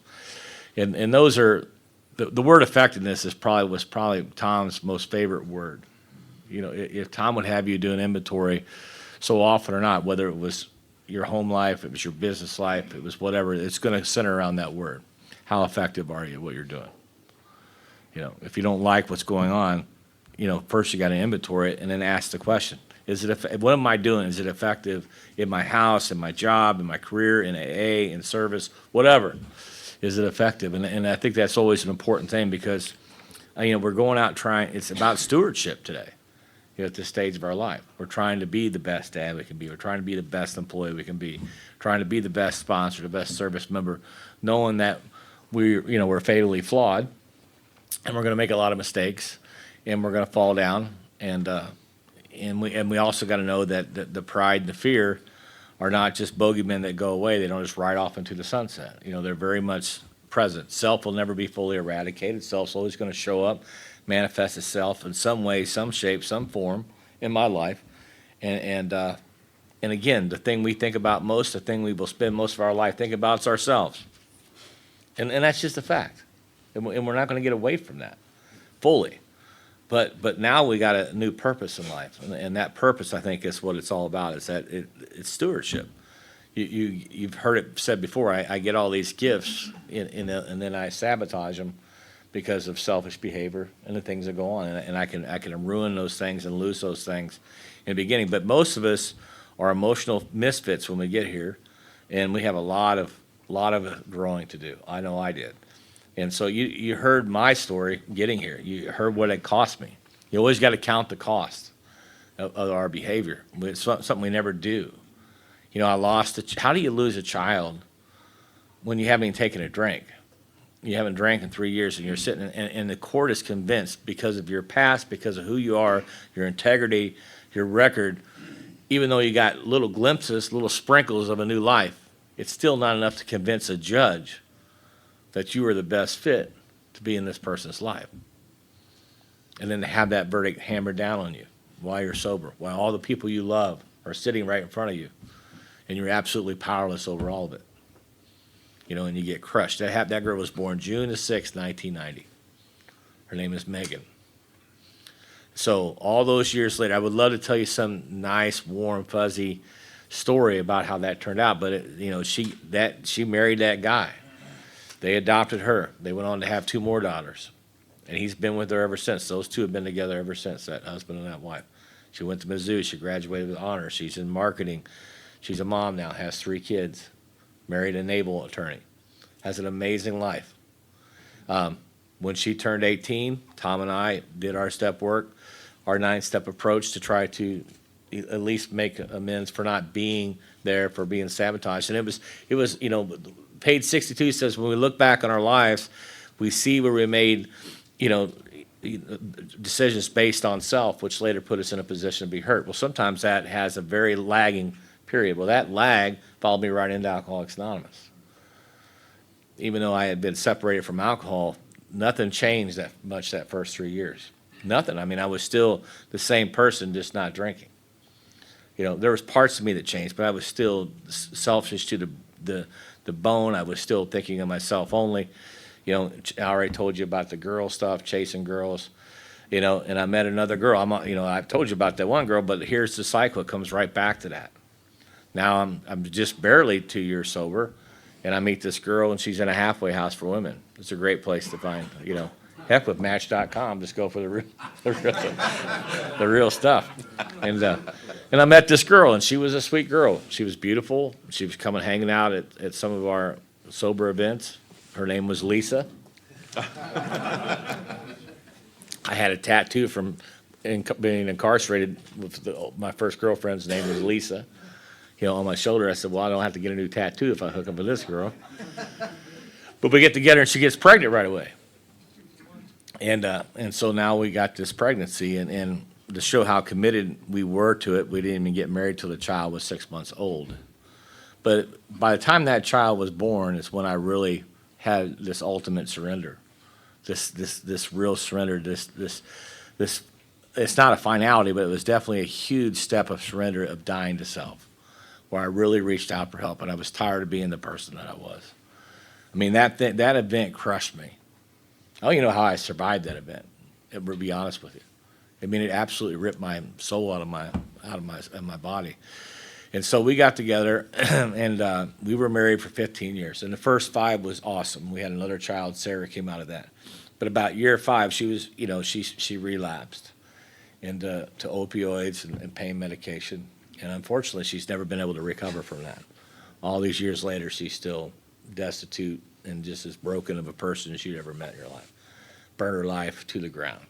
And those are, the word effectiveness was probably Tom's most favorite word. You know, if Tom would have you do an inventory so often or not, whether it was your home life, it was your business life, it was whatever, it's going to center around that word. How effective are you at what you're doing? You know, if you don't like what's going on, you know, first you got to inventory it and then ask the question, What am I doing? Is it effective in my house, in my job, in my career, in AA, in service, whatever? Is it effective? And I think that's always an important thing because, we're going out trying, it's about stewardship today, at this stage of our life. We're trying to be the best dad we can be. We're trying to be the best employee we can be, trying to be the best sponsor, the best service member, knowing that we're fatally flawed and we're going to make a lot of mistakes and we're going to fall down. And we also got to know that the pride and the fear are not just bogeymen that go away. They don't just ride off into the sunset. They're very much present. Self will never be fully eradicated. Self's always going to show up, manifest itself in some way, some shape, some form in my life. And again, the thing we think about most, the thing we will spend most of our life thinking about is ourselves. And that's just a fact. And we're not going to get away from that fully. But now we got a new purpose in life, and that purpose, I think, is what it's all about. Is that it's stewardship. You've heard it said before. I get all these gifts, and then I sabotage them because of selfish behavior and the things that go on, and I can ruin those things and lose those things in the beginning. But most of us are emotional misfits when we get here, and we have a lot of growing to do. I know I did. And so you heard my story getting here. You heard what it cost me. You always got to count the cost of our behavior. It's something we never do. I lost how do you lose a child when you haven't even taken a drink? You haven't drank in 3 years, and you're sitting, and the court is convinced because of your past, because of who you are, your integrity, your record, even though you got little glimpses, little sprinkles of a new life, it's still not enough to convince a judge that you are the best fit to be in this person's life. And then to have that verdict hammered down on you while you're sober, while all the people you love are sitting right in front of you, and you're absolutely powerless over all of it. And you get crushed. That girl was born June the 6th, 1990. Her name is Megan. So all those years later, I would love to tell you some nice, warm, fuzzy story about how that turned out, but she married that guy. They adopted her. They went on to have 2 more daughters, and he's been with her ever since. Those two have been together ever since, that husband and that wife. She went to Mizzou. She graduated with honors. She's in marketing. She's a mom now, has 3 kids, married a naval attorney, has an amazing life. When she turned 18, Tom and I did our step work, our 9-step approach to try to at least make amends for not being there, for being sabotaged. And it was page 62 says, when we look back on our lives, we see where we made, decisions based on self, which later put us in a position to be hurt. Well, sometimes that has a very lagging period. Well, that lag followed me right into Alcoholics Anonymous. Even though I had been separated from alcohol, nothing changed that much that first 3 years. Nothing. I mean, I was still the same person, just not drinking. There was parts of me that changed, but I was still selfish to the bone. I was still thinking of myself only. I already told you about the girl stuff, chasing girls, and I met another girl. I've told you about that one girl, but here's the cycle. It comes right back to that. Now I'm just barely 2 years sober, and I meet this girl, and she's in a halfway house for women. It's a great place to find, heck with Match.com, just go for the real stuff. And I met this girl, and she was a sweet girl. She was beautiful. She was coming hanging out at some of our sober events. Her name was Lisa. I had a tattoo from being incarcerated with my first girlfriend's name was Lisa. On my shoulder. I said, well, I don't have to get a new tattoo if I hook up with this girl. But we get together, and she gets pregnant right away. And so now we got this pregnancy, and to show how committed we were to it, we didn't even get married till the child was 6 months old. But by the time that child was born is when I really had this ultimate surrender, this real surrender, this it's not a finality, but it was definitely a huge step of surrender, of dying to self, where I really reached out for help, and I was tired of being the person that I was. I mean, that event crushed me. I don't even know how I survived that event, to be honest with you. I mean, it absolutely ripped my soul out of my body. And so we got together, and we were married for 15 years. And the first 5 was awesome. We had another child, Sarah, came out of that. But about year 5, she was, she relapsed. to opioids and pain medication. And unfortunately, she's never been able to recover from that. All these years later, she's still destitute and just as broken of a person as you'd ever met in your life. Burned her life to the ground.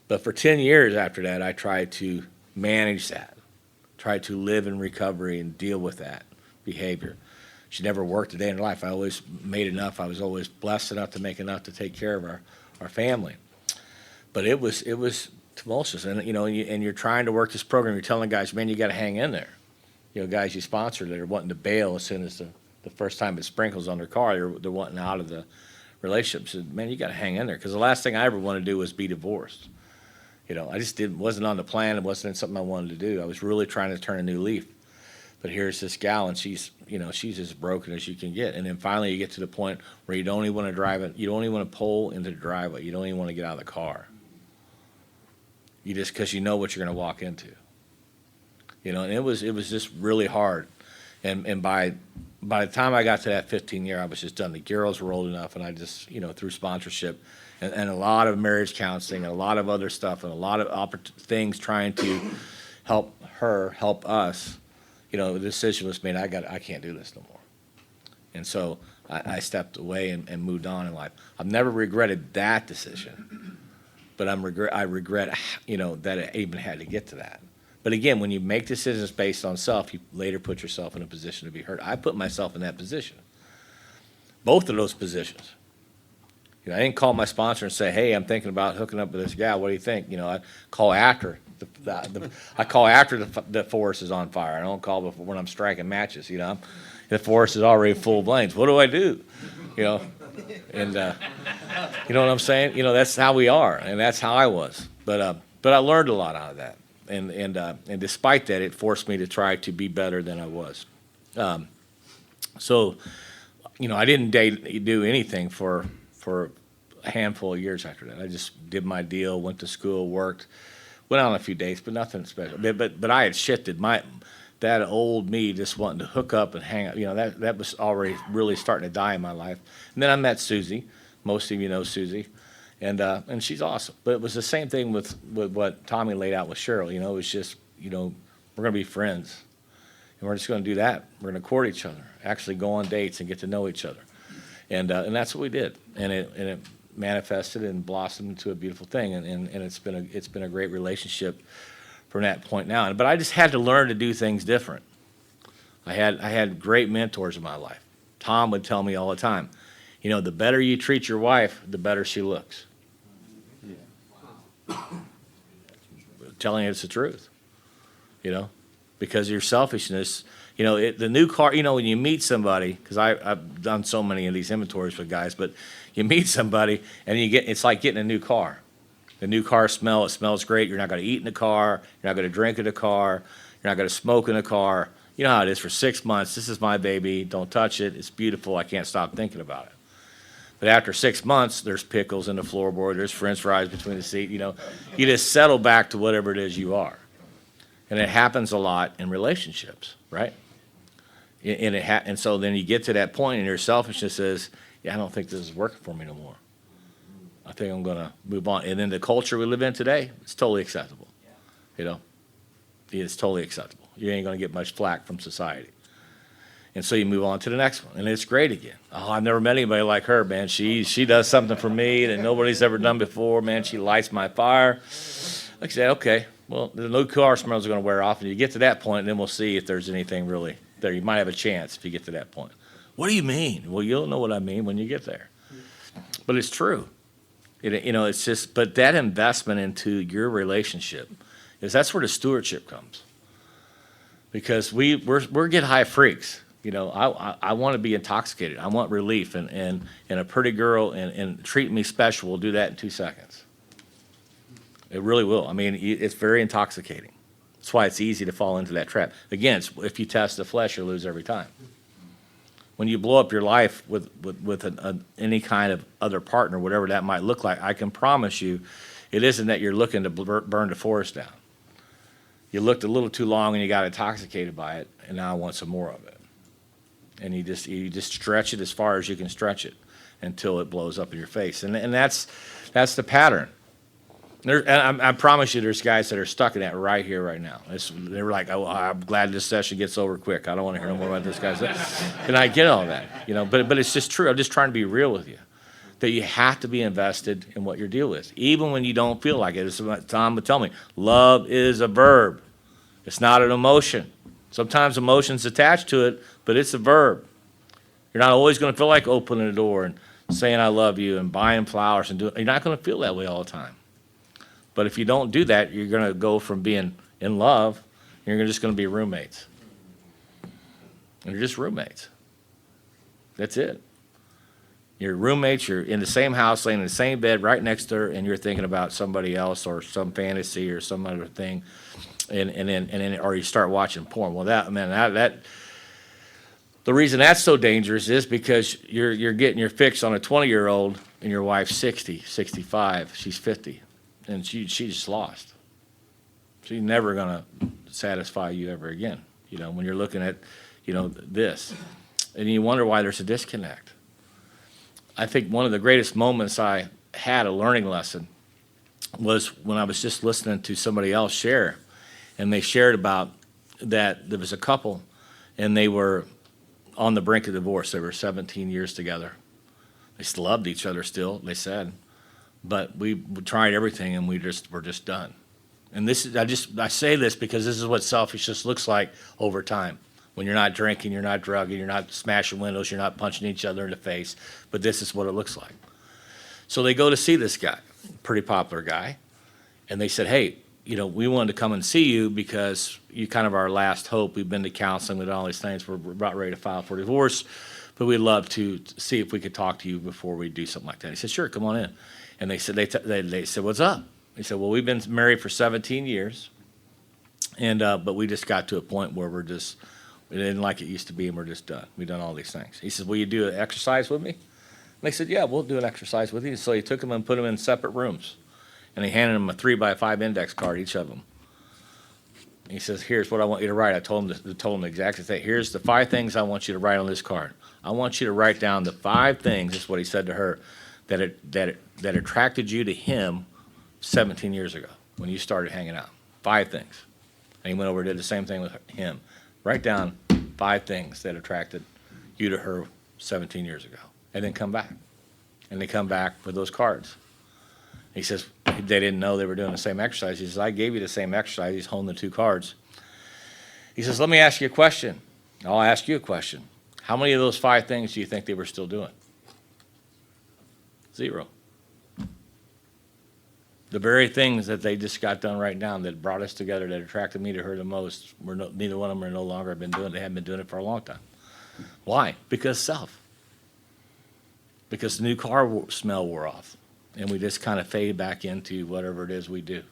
But for 10 years after that, I tried to manage that, tried to live in recovery and deal with that behavior. She never worked a day in her life. I always made enough. I was always blessed enough to make enough to take care of our family. But it was tumultuous, and and you're trying to work this program. You're telling guys, man, you got to hang in there. Guys you sponsor that are wanting to bail as soon as the first time it sprinkles on their car, they're wanting out of the relationship. So, man, you got to hang in there, because the last thing I ever wanted to do was be divorced. I just wasn't on the plan. It wasn't something I wanted to do. I was really trying to turn a new leaf. But here's this gal, and she's as broken as you can get. And then finally you get to the point where you don't even want to drive it. You don't even want to pull into the driveway. You don't even want to get out of the car. Because you know what you're going to walk into. And it was just really hard. And by the time I got to that 15 year, I was just done. The girls were old enough, and I just, through sponsorship and a lot of marriage counseling and a lot of other stuff and a lot of things trying to help us, the decision was made, I can't do this no more. And so I stepped away and moved on in life. I've never regretted that decision, but I regret, that I even had to get to that. But again, when you make decisions based on self, you later put yourself in a position to be hurt. I put myself in that position. Both of those positions. I didn't call my sponsor and say, hey, I'm thinking about hooking up with this guy. What do you think? I call after the forest is on fire. I don't call before when I'm striking matches. The forest is already full of flames. What do I do? And you know what I'm saying? That's how we are, and that's how I was. But I learned a lot out of that. And despite that, it forced me to try to be better than I was. So, I didn't do anything for a handful of years after that. I just did my deal, went to school, worked, went out on a few dates, but nothing special. But I had shifted. That old me just wanting to hook up and hang out. That was already really starting to die in my life. And then I met Susie. Most of you know Susie. And she's awesome. But it was the same thing with what Tommy laid out with Cheryl. It was just, we're going to be friends. And we're just going to do that. We're going to court each other, actually go on dates and get to know each other. And that's what we did. And it manifested and blossomed into a beautiful thing. And it's been a great relationship from that point now. But I just had to learn to do things different. I had great mentors in my life. Tom would tell me all the time, the better you treat your wife, the better she looks. Telling you it's the truth, because of your selfishness. The new car, when you meet somebody, because I've done so many of these inventories with guys, but you meet somebody and it's like getting a new car. The new car it smells great. You're not going to eat in the car. You're not going to drink in the car. You're not going to smoke in the car. You know how it is for 6 months. This is my baby. Don't touch it. It's beautiful. I can't stop thinking about it. But after 6 months, there's pickles in the floorboard. There's French fries between the seat. You just settle back to whatever it is you are. And it happens a lot in relationships, right? And so then you get to that point and your selfishness says, yeah, I don't think this is working for me no more. I think I'm going to move on. And then the culture we live in today, it's totally acceptable. It's totally acceptable. You ain't going to get much flack from society. And so you move on to the next one, and it's great again. Oh, I've never met anybody like her, man. She does something for me that nobody's ever done before, man. She lights my fire. Like I said, okay, well, the new car smells are going to wear off, and you get to that point, and then we'll see if there's anything really there. You might have a chance if you get to that point. What do you mean? Well, you'll know what I mean when you get there. But it's true. It's just, but that investment into your relationship that's where the stewardship comes. Because we're get high freaks. I want to be intoxicated. I want relief, and a pretty girl and treat me special will do that in 2 seconds. It really will. I mean, it's very intoxicating. That's why it's easy to fall into that trap. Again, if you test the flesh, you lose every time. When you blow up your life with any kind of other partner, whatever that might look like, I can promise you, it isn't that you're looking to burn the forest down. You looked a little too long and you got intoxicated by it, and now I want some more of it. And you just stretch it as far as you can stretch it until it blows up in your face. And that's the pattern. And I promise you, there's guys that are stuck in that right here, right now. They're like, oh, I'm glad this session gets over quick. I don't want to hear no more about this guy's. And I get all that, but it's just true. I'm just trying to be real with you, that you have to be invested in what you're dealing with, even when you don't feel like it. It's what Tom would tell me. Love is a verb. It's not an emotion. Sometimes emotion's attached to it, but it's a verb. You're not always going to feel like opening the door and saying I love you and buying flowers and you're not going to feel that way all the time. But if you don't do that, you're going to go from being in love, you're just going to be roommates. And you're just roommates. That's it. You're roommates, you're in the same house, laying in the same bed right next to her, and you're thinking about somebody else or some fantasy or some other thing, and then or you start watching porn. Well, that the reason that's so dangerous is because you're getting your fix on a 20-year-old and your wife's 60, 65, she's 50. And she just lost. She's never going to satisfy you ever again, when you're looking at, this. And you wonder why there's a disconnect. I think one of the greatest moments I had a learning lesson was when I was just listening to somebody else share. And they shared about that there was a couple, and they were on the brink of divorce. They were 17 years together. They still loved each other still, they said. But we tried everything, and we're just done. And I say this because this is what selfishness looks like over time. When you're not drinking, you're not drugging, you're not smashing windows, you're not punching each other in the face. But this is what it looks like. So they go to see this guy, pretty popular guy, and they said, hey, we wanted to come and see you because you're kind of our last hope. We've been to counseling with all these things. We're about ready to file for divorce, but we'd love to see if we could talk to you before we do something like that. He said, sure, come on in. And they said, they said, what's up? He said, well, we've been married for 17 years, and but we just got to a point where we didn't like it used to be, and we're just done. We've done all these things. He says, will you do an exercise with me? And they said, yeah, we'll do an exercise with you. So he took them and put them in separate rooms, and he handed them a 3x5 index card, each of them. He says, here's what I want you to write. I told him the exact thing. Here's the 5 things I want you to write on this card. I want you to write down the 5 things, this is what he said to her, that attracted you to him 17 years ago when you started hanging out. 5 things. And he went over and did the same thing with him. Write down 5 things that attracted you to her 17 years ago. And then come back. And they come back with those cards. He says, they didn't know they were doing the same exercise. He says, I gave you the same exercise. He's holding the 2 cards. He says, let me ask you a question. I'll ask you a question. How many of those 5 things do you think they were still doing? 0. The very things that they just got done right now that brought us together, that attracted me to her the most, neither one of them are no longer been doing it. They haven't been doing it for a long time. Why? Because self. Because the new car smell wore off, and we just kind of fade back into whatever it is we do.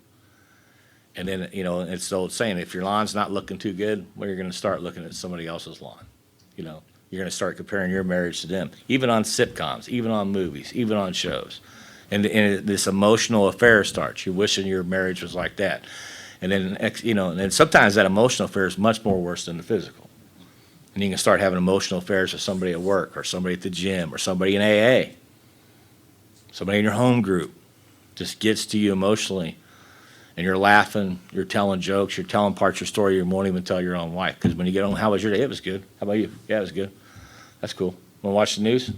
And then, it's the old saying, if your lawn's not looking too good, well, you're going to start looking at somebody else's lawn. You're going to start comparing your marriage to them, even on sitcoms, even on movies, even on shows. And this emotional affair starts. You're wishing your marriage was like that. And then, and then sometimes that emotional affair is much more worse than the physical. And you can start having emotional affairs with somebody at work or somebody at the gym or somebody in AA. Somebody in your home group just gets to you emotionally. And you're laughing, you're telling jokes, you're telling parts of your story you won't even tell your own wife. Because when you get home, how was your day? It was good. How about you? Yeah, it was good. That's cool. Want to watch the news?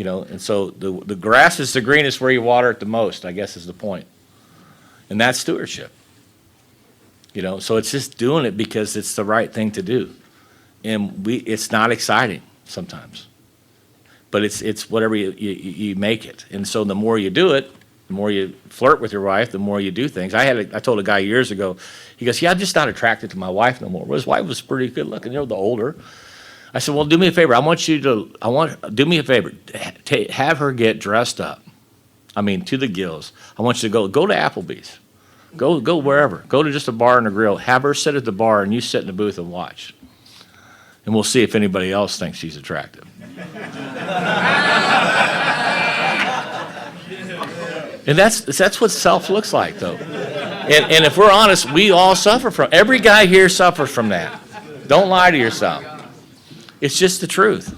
And so the grass is the greenest where you water it the most, I guess is the point. And that's stewardship. So it's just doing it because it's the right thing to do. And it's not exciting sometimes. But it's whatever you make it. And so the more you do it, the more you flirt with your wife, the more you do things. I told a guy years ago, he goes, yeah, I'm just not attracted to my wife no more. Well, his wife was pretty good looking, the older. I said, well, do me a favor. Do me a favor. Have her get dressed up. To the gills. I want you to go to Applebee's. Go wherever. Go to just a bar and a grill. Have her sit at the bar and you sit in the booth and watch. And we'll see if anybody else thinks she's attractive. And that's what self looks like, though. And if we're honest, we all suffer from. Every guy here suffers from that. Don't lie to yourself. It's just the truth.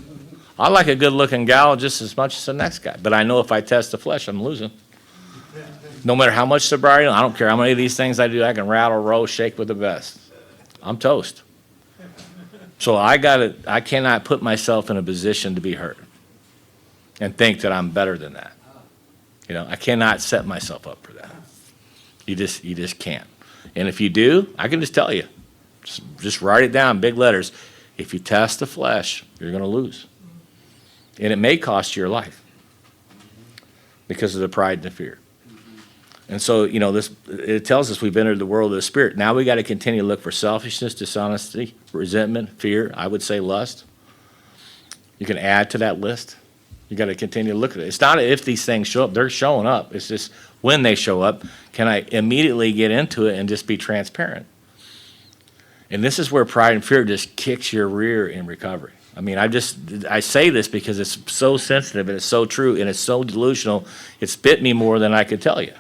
I like a good-looking gal just as much as the next guy, but I know if I test the flesh, I'm losing. No matter how much sobriety, I don't care how many of these things I do, I can rattle, roll, shake with the best. I'm toast. So I cannot put myself in a position to be hurt and think that I'm better than that. I cannot set myself up for that. You just can't. And if you do, I can just tell you, just write it down, big letters. If you test the flesh, you're going to lose. And it may cost you your life because of the pride and the fear. And so, it tells us we've entered the world of the Spirit. Now we got to continue to look for selfishness, dishonesty, resentment, fear, I would say lust. You can add to that list. You got to continue to look at it. It's not if these things show up, they're showing up. It's just when they show up, can I immediately get into it and just be transparent? And this is where pride and fear just kicks your rear in recovery. I mean, I say this because it's so sensitive and it's so true and it's so delusional. It's bit me more than I could tell you.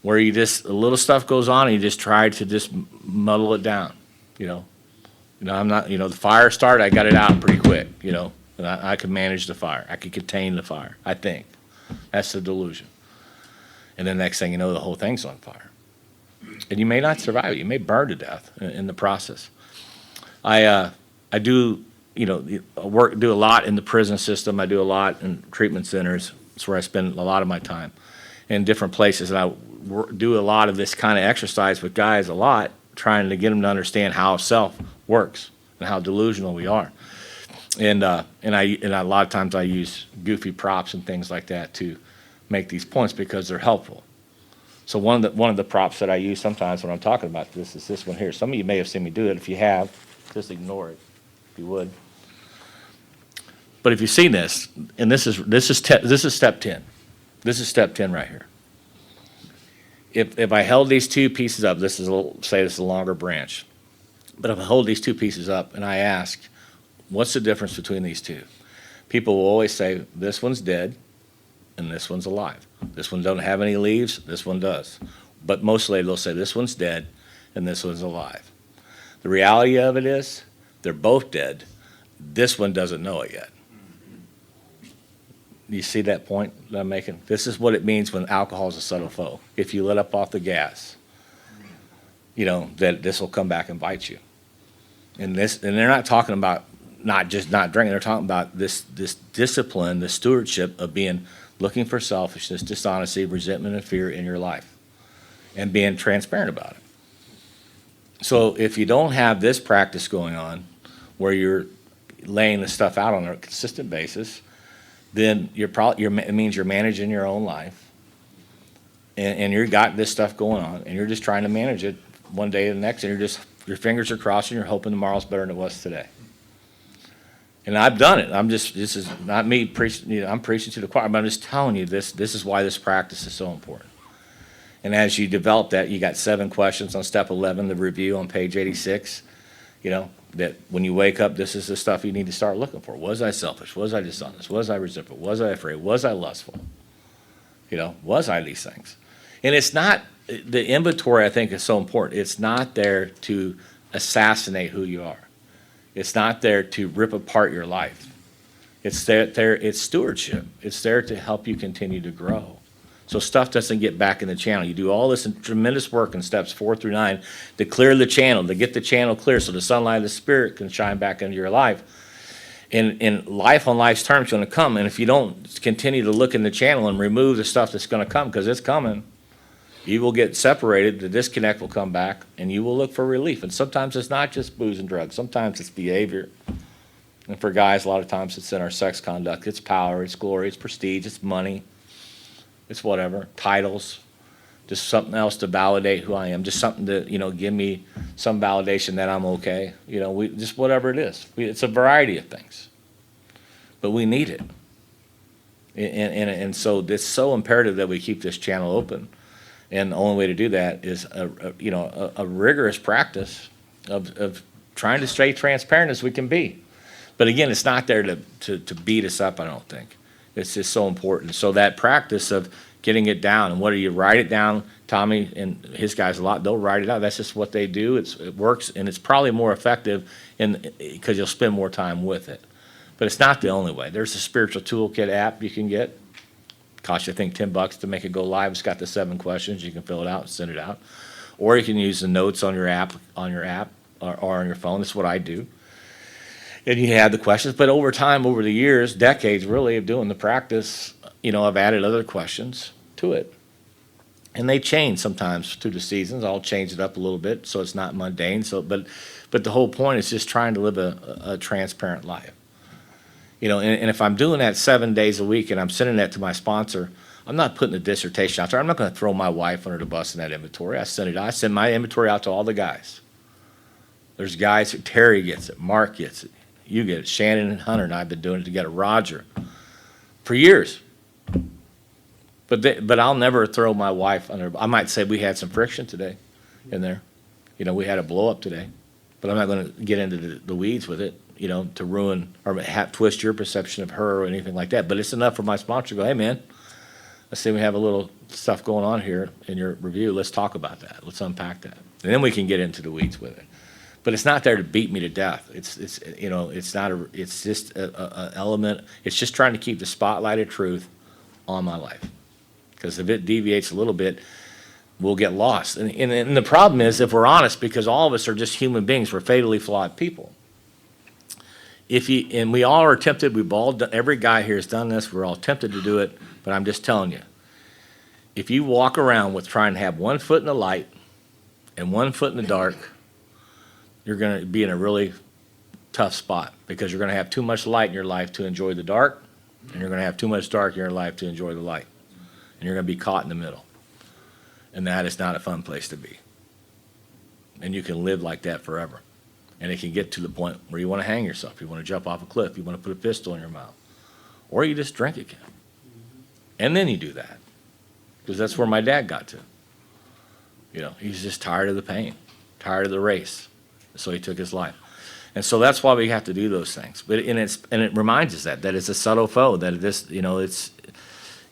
Where a little stuff goes on and you just try to just muddle it down, I'm not, the fire started, I got it out pretty quick, and I could manage the fire. I could contain the fire, I think. That's the delusion. And then next thing you know, the whole thing's on fire. And you may not survive it. You may burn to death in the process. I do, do a lot in the prison system. I do a lot in treatment centers. That's where I spend a lot of my time in different places. And I do a lot of this kind of exercise with guys a lot, trying to get them to understand how self works and how delusional we are. And a lot of times I use goofy props and things like that to make these points because they're helpful. So one of the props that I use sometimes when I'm talking about this is this one here. Some of you may have seen me do it. If you have, just ignore it, if you would. But if you've seen this, and this is step 10. This is step 10 right here. If I held these two pieces up, say this is a longer branch, but if I hold these two pieces up and I ask, what's the difference between these two? People will always say, this one's dead and this one's alive. This one doesn't have any leaves, this one does. But mostly they'll say this one's dead and this one's alive. The reality of it is, they're both dead. This one doesn't know it yet. You see that point that I'm making? This is what it means when alcohol is a subtle foe. If you let up off the gas, that this will come back and bite you. And they're not talking about not just not drinking. They're talking about this discipline, the stewardship of looking for selfishness, dishonesty, resentment, and fear in your life, and being transparent about it. So if you don't have this practice going on, where you're laying the stuff out on a consistent basis, then it means you're managing your own life, and you got this stuff going on, and you're just trying to manage it one day to the next, and your fingers are crossed, and you're hoping tomorrow's better than it was today. And I've done it. This is not me preaching. I'm preaching to the choir, but I'm just telling you this is why this practice is so important. And as you develop that, you got 7 questions on step 11, the review on page 86. That when you wake up, this is the stuff you need to start looking for. Was I selfish? Was I dishonest? Was I resentful? Was I afraid? Was I lustful? Was I these things? And it's not, the inventory I think is so important. It's not there to assassinate who you are. It's not there to rip apart your life. It's it's stewardship. It's there to help you continue to grow. So stuff doesn't get back in the channel. You do all this tremendous work in steps 4 through 9 to clear the channel, to get the channel clear so the sunlight of the Spirit can shine back into your life. And life on life's terms is going to come. And if you don't continue to look in the channel and remove the stuff that's going to come, because it's coming, you will get separated, the disconnect will come back, and you will look for relief. And sometimes it's not just booze and drugs. Sometimes it's behavior. And for guys, a lot of times it's in our sex conduct. It's power, it's glory, it's prestige, it's money. It's whatever, titles, just something else to validate who I am, just something to, give me some validation that I'm okay. Just whatever it is. It's a variety of things, but we need it. And so it's so imperative that we keep this channel open. And the only way to do that is a rigorous practice of trying to stay transparent as we can be. But again, it's not there to beat us up, I don't think. It's just so important. So that practice of getting it down, and whether you write it down, Tommy and his guys a lot, they'll write it out. That's just what they do. It works, and it's probably more effective because you'll spend more time with it. But it's not the only way. There's a spiritual toolkit app you can get. Costs you, I think, $10 to make it go live. It's got the 7 questions. You can fill it out and send it out. Or you can use the notes on your app, or on your phone. That's what I do. And you have the questions. But over time, over the years, decades really of doing the practice, I've added other questions to it. And they change sometimes through the seasons. I'll change it up a little bit so it's not mundane. But the whole point is just trying to live a transparent life. And if I'm doing that 7 days a week and I'm sending that to my sponsor, I'm not putting a dissertation out there. I'm not going to throw my wife under the bus in that inventory. I send my inventory out to all the guys. There's guys, Terry gets it, Mark gets it, you get it, Shannon and Hunter and I have been doing it together, Roger, for years. But I'll never throw my wife under. I might say we had some friction today in there. We had a blow up today. But I'm not going to get into the weeds with it, to ruin or twist your perception of her or anything like that. But it's enough for my sponsor to go, hey, man, let's say we have a little stuff going on here in your review. Let's talk about that. Let's unpack that. And then we can get into the weeds with it. But it's not there to beat me to death. It's just a element. It's just trying to keep the spotlight of truth on my life. Because if it deviates a little bit, we'll get lost. And the problem is, if we're honest, because all of us are just human beings, we're fatally flawed people. And we all are tempted, every guy here has done this, we're all tempted to do it, but I'm just telling you, if you walk around with trying to have 1 foot in the light and 1 foot in the dark, you're going to be in a really tough spot, because you're going to have too much light in your life to enjoy the dark, and you're going to have too much dark in your life to enjoy the light. And you're going to be caught in the middle. And that is not a fun place to be. And you can live like that forever. And it can get to the point where you want to hang yourself. You want to jump off a cliff. You want to put a pistol in your mouth. Or you just drink again. And then you do that. Because that's where my dad got to. He's just tired of the pain, tired of the race. So he took his life. And so that's why we have to do those things. But it reminds us that it's a subtle foe, that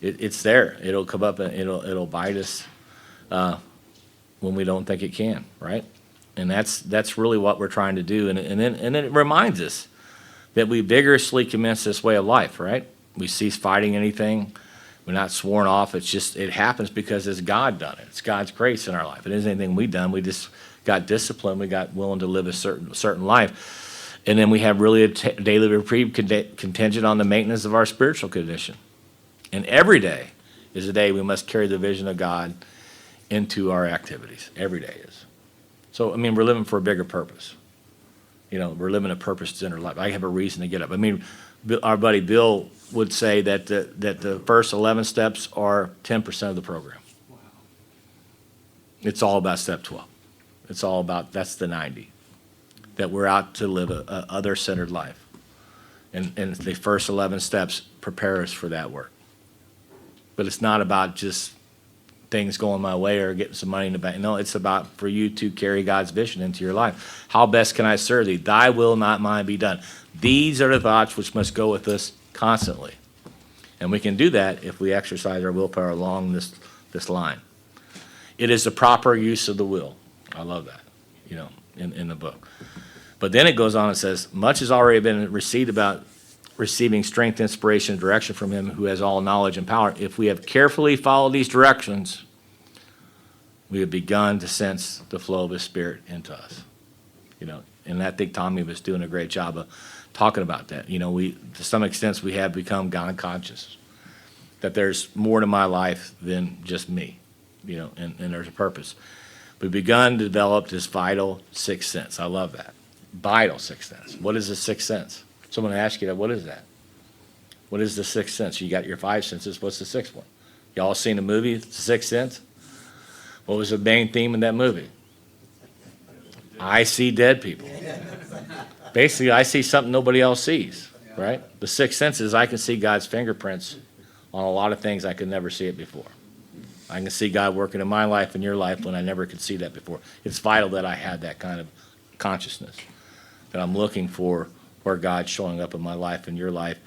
it's there. It'll come up and it'll bite us when we don't think it can, right? And that's really what we're trying to do. And then it reminds us that we vigorously commence this way of life, right? We cease fighting anything. We're not sworn off. It happens because it's God done it. It's God's grace in our life. It isn't anything we've done. We just got disciplined. We got willing to live a certain life. And then we have really a daily reprieve contingent on the maintenance of our spiritual condition. And every day is a day we must carry the vision of God into our activities. Every day is. So, we're living for a bigger purpose. We're living a purpose-centered life. I have a reason to get up. Our buddy Bill would say that the first 11 steps are 10% of the program. Wow. It's all about step 12. It's all about, that's the 90. That we're out to live a other-centered life. And the first 11 steps prepare us for that work. But it's not about just things going my way or getting some money in the bank. No, it's about for you to carry God's vision into your life. How best can I serve thee? Thy will, not mine, be done. These are the thoughts which must go with us constantly. And we can do that if we exercise our willpower along this line. It is the proper use of the will. I love that, in the book. But then it goes on and says, much has already been received about receiving strength, inspiration, and direction from him who has all knowledge and power. If we have carefully followed these directions, we have begun to sense the flow of his spirit into us. And I think Tommy was doing a great job of talking about that. To some extent, we have become God conscious, that there's more to my life than just me, and there's a purpose. We've begun to develop this vital sixth sense. I love that. Vital sixth sense. What is the sixth sense? Someone asked you that, what is that? What is the sixth sense? You got your 5 senses, what's the sixth one? Y'all seen the movie, The Sixth Sense? What was the main theme in that movie? I see dead people. Basically, I see something nobody else sees, right? The sixth sense is I can see God's fingerprints on a lot of things I could never see it before. I can see God working in my life and your life when I never could see that before. It's vital that I had that kind of consciousness, that I'm looking for where God's showing up in my life and your life,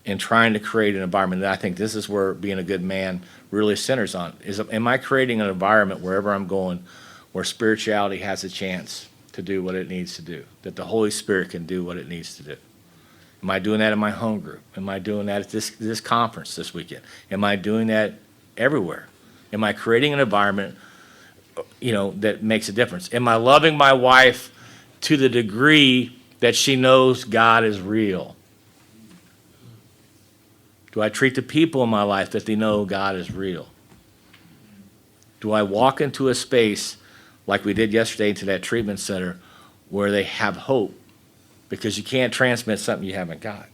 and trying to create an environment that I think this is where being a good man really centers on. Am I creating an environment wherever I'm going where spirituality has a chance to do what it needs to do, that the Holy Spirit can do what it needs to do? Am I doing that in my home group? Am I doing that at this conference this weekend? Am I doing that everywhere? Am I creating an environment, that makes a difference? Am I loving my wife to the degree that she knows God is real? Do I treat the people in my life that they know God is real? Do I walk into a space like we did yesterday to that treatment center where they have hope? Because you can't transmit something you haven't got.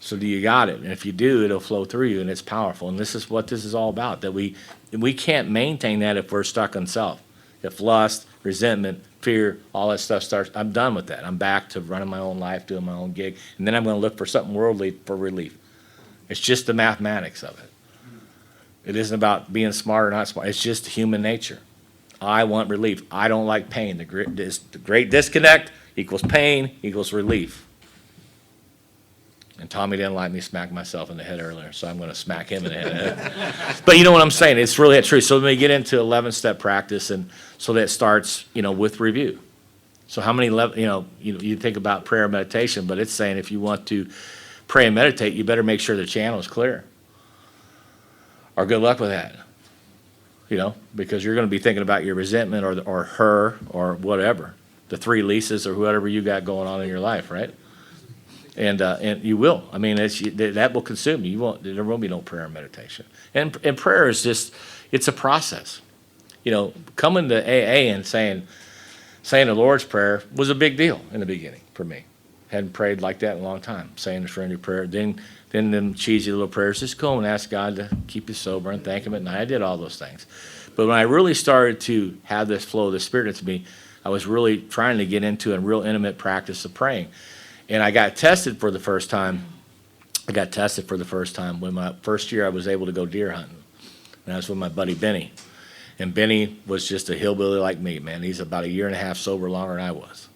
So do you got it? And if you do, it'll flow through you, and it's powerful. And this is what this is all about, that we can't maintain that if we're stuck on self. If lust, resentment, fear, all that stuff starts, I'm done with that. I'm back to running my own life, doing my own gig, and then I'm going to look for something worldly for relief. It's just the mathematics of it. It isn't about being smart or not smart. It's just human nature. I want relief. I don't like pain. The great disconnect equals pain equals relief. And Tommy didn't like me smack myself in the head earlier, so I'm going to smack him in the head. But you know what I'm saying? It's really true. So let me get into 11-step practice, and so that starts, with review. So how many, you think about prayer and meditation, but it's saying if you want to pray and meditate, you better make sure the channel is clear. Or good luck with that, because you're going to be thinking about your resentment or her or whatever, the 3 Lisas or whatever you got going on in your life, right? And you will. I mean, that will consume you. There won't be no prayer and meditation. And prayer is just, it's a process. Coming to AA and saying the Lord's Prayer was a big deal in the beginning for me. Hadn't prayed like that in a long time. Saying the Serenity Prayer, then them cheesy little prayers. Just go and ask God to keep you sober and thank Him at night. I did all those things. But when I really started to have this flow of the Spirit into me, I was really trying to get into a real intimate practice of praying. And I got tested for the first time. When my first year I was able to go deer hunting. And I was with my buddy Benny. And Benny was just a hillbilly like me, man. He's about a year and a half sober longer than I was.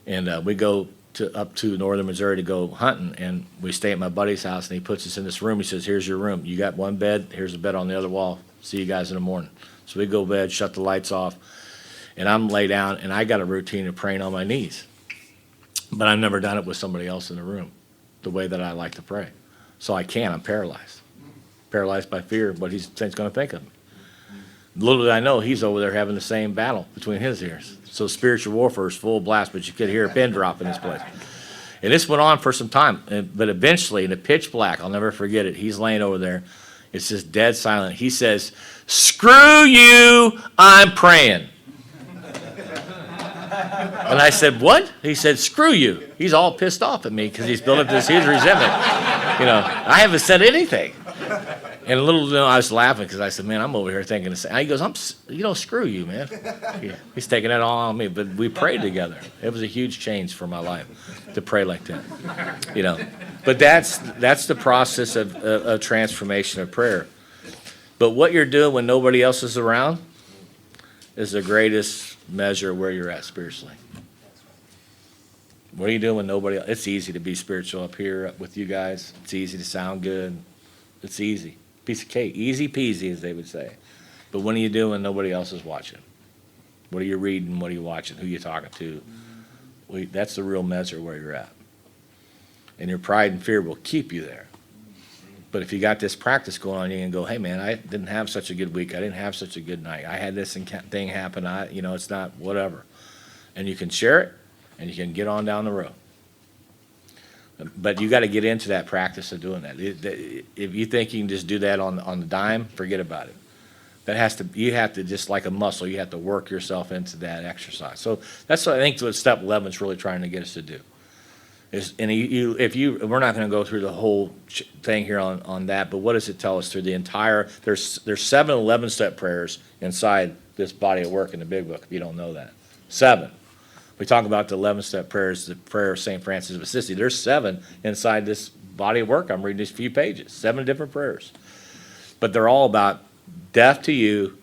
And we go up to northern Missouri to go hunting, and we stay at my buddy's house, and he puts us in this room. He says, here's your room. You got one bed. Here's a bed on the other wall. See you guys in the morning. So we go to bed, shut the lights off, and I'm lay down, and I got a routine of praying on my knees. But I've never done it with somebody else in the room, the way that I like to pray. So I can't. I'm paralyzed. Paralyzed by fear of what he's going to think of me. Little did I know, he's over there having the same battle between his ears. So spiritual warfare is full blast, but you could hear a pin drop in this place. And this went on for some time, but eventually, in the pitch black, I'll never forget it, he's laying over there. It's just dead silent. He says, "Screw you, I'm praying." And I said, "What?" He said, "Screw you." He's all pissed off at me because he's built up this huge resentment. I haven't said anything. And I was laughing because I said, "Man, I'm over here thinking the same." He goes, "Screw you, man." He's taking it all on me. But we prayed together. It was a huge change for my life to pray like that. But that's the process of transformation of prayer. But what you're doing when nobody else is around is the greatest measure of where you're at spiritually. What are you doing when nobody else? It's easy to be spiritual up here with you guys. It's easy to sound good. It's easy. Piece of cake. Easy peasy, as they would say. But what are you doing when nobody else is watching? What are you reading? What are you watching? Who are you talking to? That's the real measure where you're at. And your pride and fear will keep you there. But if you got this practice going on, you can go, "Hey, man, I didn't have such a good week. I didn't have such a good night. I had this thing happen. It's not whatever." And you can share it, and you can get on down the road. But you got to get into that practice of doing that. If you think you can just do that on the dime, forget about it. You have to just like a muscle. You have to work yourself into that exercise. So that's what I think what step 11 is really trying to get us to do. We're not going to go through the whole thing here on that. But what does it tell us through the entire? There's 7 11-step prayers inside this body of work in the Big Book. If you don't know that, 7. We talk about the 11-step prayers, the prayer of St. Francis of Assisi. There's 7 inside this body of work. I'm reading these few pages, 7 different prayers. But they're all about death to you,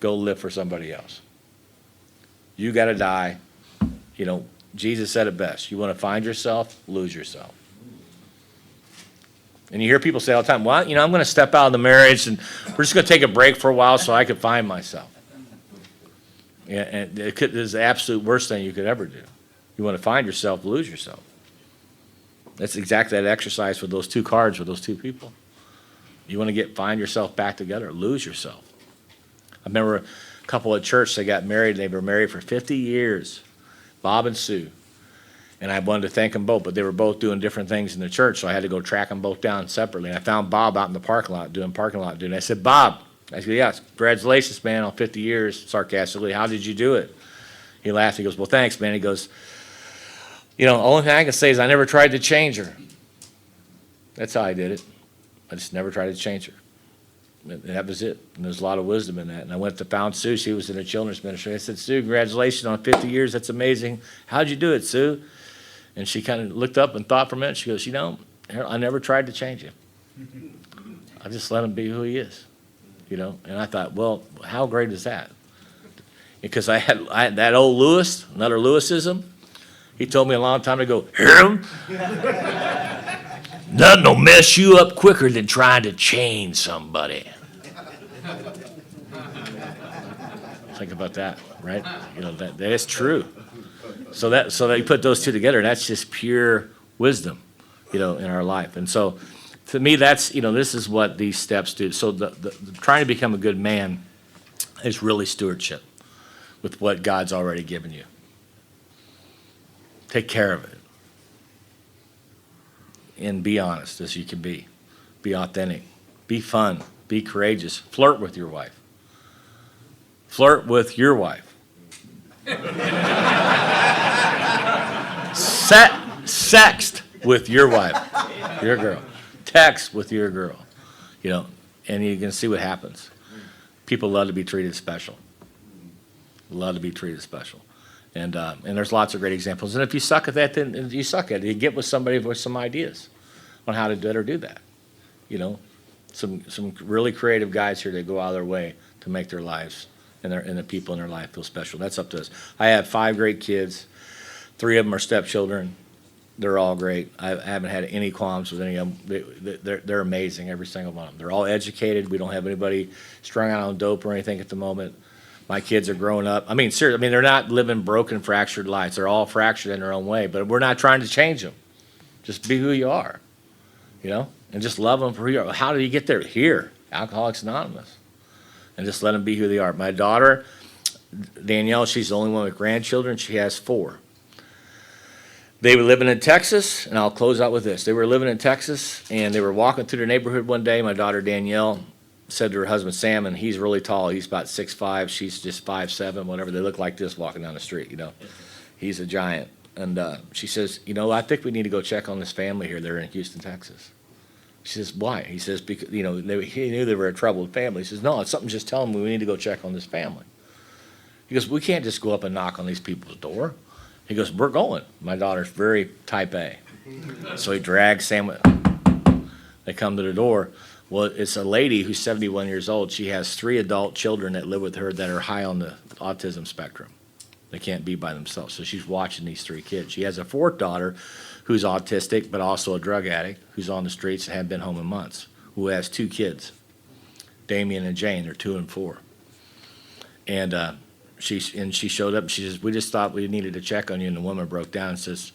go live for somebody else. You got to die. Jesus said it best. You want to find yourself, lose yourself. And you hear people say all the time, "Well, I'm going to step out of the marriage and we're just going to take a break for a while so I can find myself." And it's the absolute worst thing you could ever do. You want to find yourself, lose yourself. That's exactly that exercise with those two cards with those two people. You want to find yourself back together, lose yourself. I remember a couple at church, they got married, they were married for 50 years, Bob and Sue. And I wanted to thank them both, but they were both doing different things in the church, so I had to go track them both down separately. And I found Bob out in the parking lot doing parking lot duty. I said, Bob, I said, yes, congratulations, man, on 50 years, sarcastically. How did you do it? He laughed. He goes, well, thanks, man. He goes, the only thing I can say is I never tried to change her. That's how I did it. I just never tried to change her. That was it. And there's a lot of wisdom in that. And I went to found Sue. She was in the children's ministry. I said, Sue, congratulations on 50 years. That's amazing. How'd you do it, Sue? And she kind of looked up and thought for a minute. She goes, I never tried to change him. I just let him be who he is, And I thought, well, how great is that? Because I had that old Lewis, another Lewisism. He told me a long time ago, hear him? Nothing will mess you up quicker than trying to change somebody. Think about that, right? That is true. So that you put those two together, that's just pure wisdom, in our life. And so, to me, that's this is what these steps do. So the trying to become a good man is really stewardship with what God's already given you. Take care of it. And be honest as you can be. Be authentic. Be fun. Be courageous. Flirt with your wife. Flirt with your wife. Sext with your wife, your girl. Text with your girl, and you can see what happens. People love to be treated special. Love to be treated special. And there's lots of great examples. And if you suck at that, then you suck at it. You get with somebody with some ideas on how to do it or do that. Some really creative guys here that go out of their way to make their lives and the people in their life feel special. That's up to us. I have 5 great kids. 3 of them are stepchildren. They're all great. I haven't had any qualms with any of them. They're amazing, every single one of them. They're all educated. We don't have anybody strung out on dope or anything at the moment. My kids are growing up. Seriously, they're not living broken, fractured lives. They're all fractured in their own way, but we're not trying to change them. Just be who you are, and just love them for who you are. How do you get there? Here, Alcoholics Anonymous. And just let them be who they are. My daughter, Danielle, she's the only one with grandchildren. She has 4. They were living in Texas, and I'll close out with this. They were living in Texas, and they were walking through their neighborhood one day. My daughter, Danielle, said to her husband, Sam, and he's really tall. He's about 6'5". She's just 5'7", whatever. They look like this walking down the street, He's a giant. And she says, I think we need to go check on this family here. They're in Houston, Texas. She says, why? He says, because, he knew they were a troubled family. He says, no, something's just telling me we need to go check on this family. He goes, we can't just go up and knock on these people's door. He goes, we're going. My daughter's very type A. So he drags Sam. They come to the door. Well, it's a lady who's 71 years old. She has 3 adult children that live with her that are high on the autism spectrum. They can't be by themselves. So she's watching these 3 kids. She has a 4th daughter who's autistic but also a drug addict, who's on the streets and hadn't been home in months, who has 2 kids, Damien and Jane. They're 2 and 4. And she showed up and she says, we just thought we needed to check on you. And the woman broke down and says,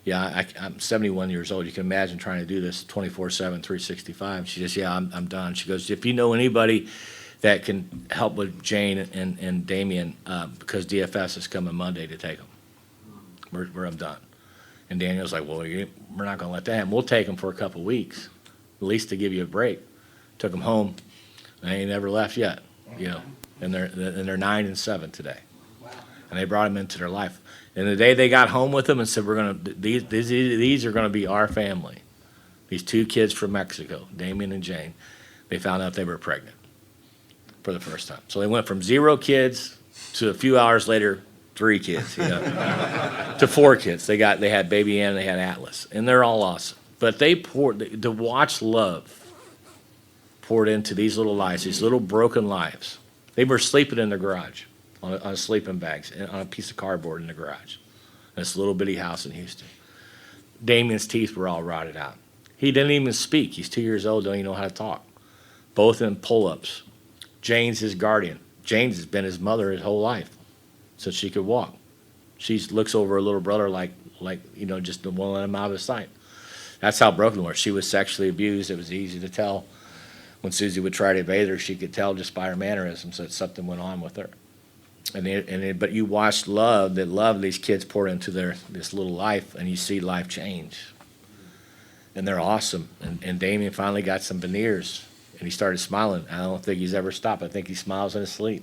yeah, I'm 71 years old. You can imagine trying to do this 24/7, 365. She says, yeah, I'm done. She goes, if you know anybody that can help with Jane and Damien, because DFS is coming Monday to take them. I'm done. And Daniel's like, well, we're not going to let that happen. We'll take them for a couple weeks, at least to give you a break. Took them home. And they ain't never left yet, And they're 9 and 7 today. And they brought them into their life. And the day they got home with them and said, these are going to be our family. These 2 kids from Mexico, Damien and Jane, they found out they were pregnant for the first time. So they went from 0 kids to a few hours later, 3 kids, to 4 kids. They had Baby Ann and they had Atlas. And they're all awesome. But to watch love poured into these little lives, these little broken lives. They were sleeping in their garage on sleeping bags and on a piece of cardboard in the garage. In this little bitty house in Houston. Damien's teeth were all rotted out. He didn't even speak. He's 2 years old, don't even know how to talk. Both in pull-ups. Jane's his guardian. Jane's has been his mother his whole life since she could walk. She looks over her little brother like just won't let him out of sight. That's how broken we were. She was sexually abused. It was easy to tell. When Susie would try to bathe her, she could tell just by her mannerisms that something went on with her. But you watched that love these kids pour into this little life, and you see life change. And they're awesome. And Damien finally got some veneers, and he started smiling. I don't think he's ever stopped. I think he smiles in his sleep.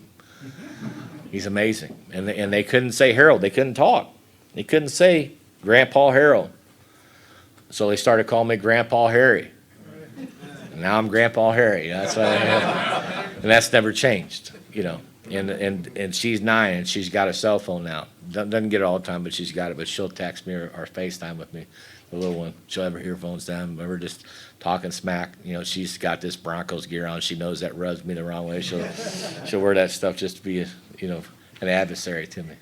He's amazing. And they couldn't say Harold. They couldn't talk. They couldn't say Grandpa Harold. So they started calling me Grandpa Harry. And now I'm Grandpa Harry. That's what I am. And that's never changed, you know. And she's 9, and she's got a cell phone now. Doesn't get it all the time, but she's got it. But she'll text me or FaceTime with me, the little one. She'll have her earphones down. We're just talking smack. You know, she's got this Broncos gear on. She knows that rubs me the wrong way. She'll wear that stuff just to be, an adversary to me.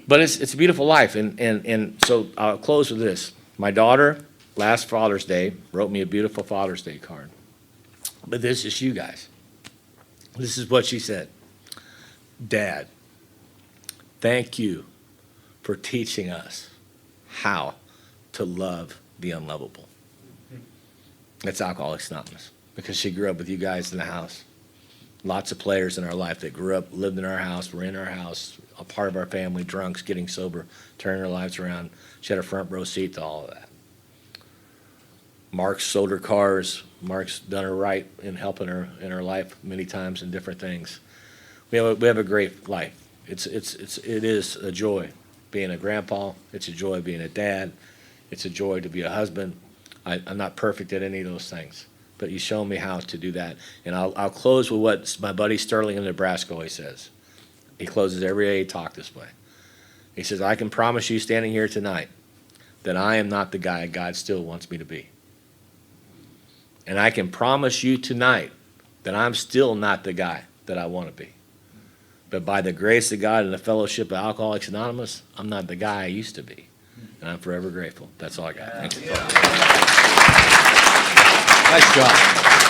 But it's a beautiful life. And so I'll close with this. My daughter, last Father's Day, wrote me a beautiful Father's Day card. But this is you guys. This is what she said. Dad, thank you for teaching us how to love the unlovable. That's Alcoholics Anonymous, because she grew up with you guys in the house. Lots of players in our life that grew up, lived in our house, were in our house, a part of our family, drunks, getting sober, turning their lives around. She had a front row seat to all of that. Mark's sold her cars. Mark's done her right in helping her in her life many times in different things. We have a great life. It is a joy being a grandpa. It's a joy being a dad. It's a joy to be a husband. I'm not perfect at any of those things, but you show me how to do that. And I'll close with what my buddy Sterling in Nebraska always says. He closes every AA talk this way. He says, I can promise you standing here tonight that I am not the guy God still wants me to be. And I can promise you tonight that I'm still not the guy that I want to be. But by the grace of God and the fellowship of Alcoholics Anonymous, I'm not the guy I used to be. And I'm forever grateful. That's all I got. Thank you. Nice job.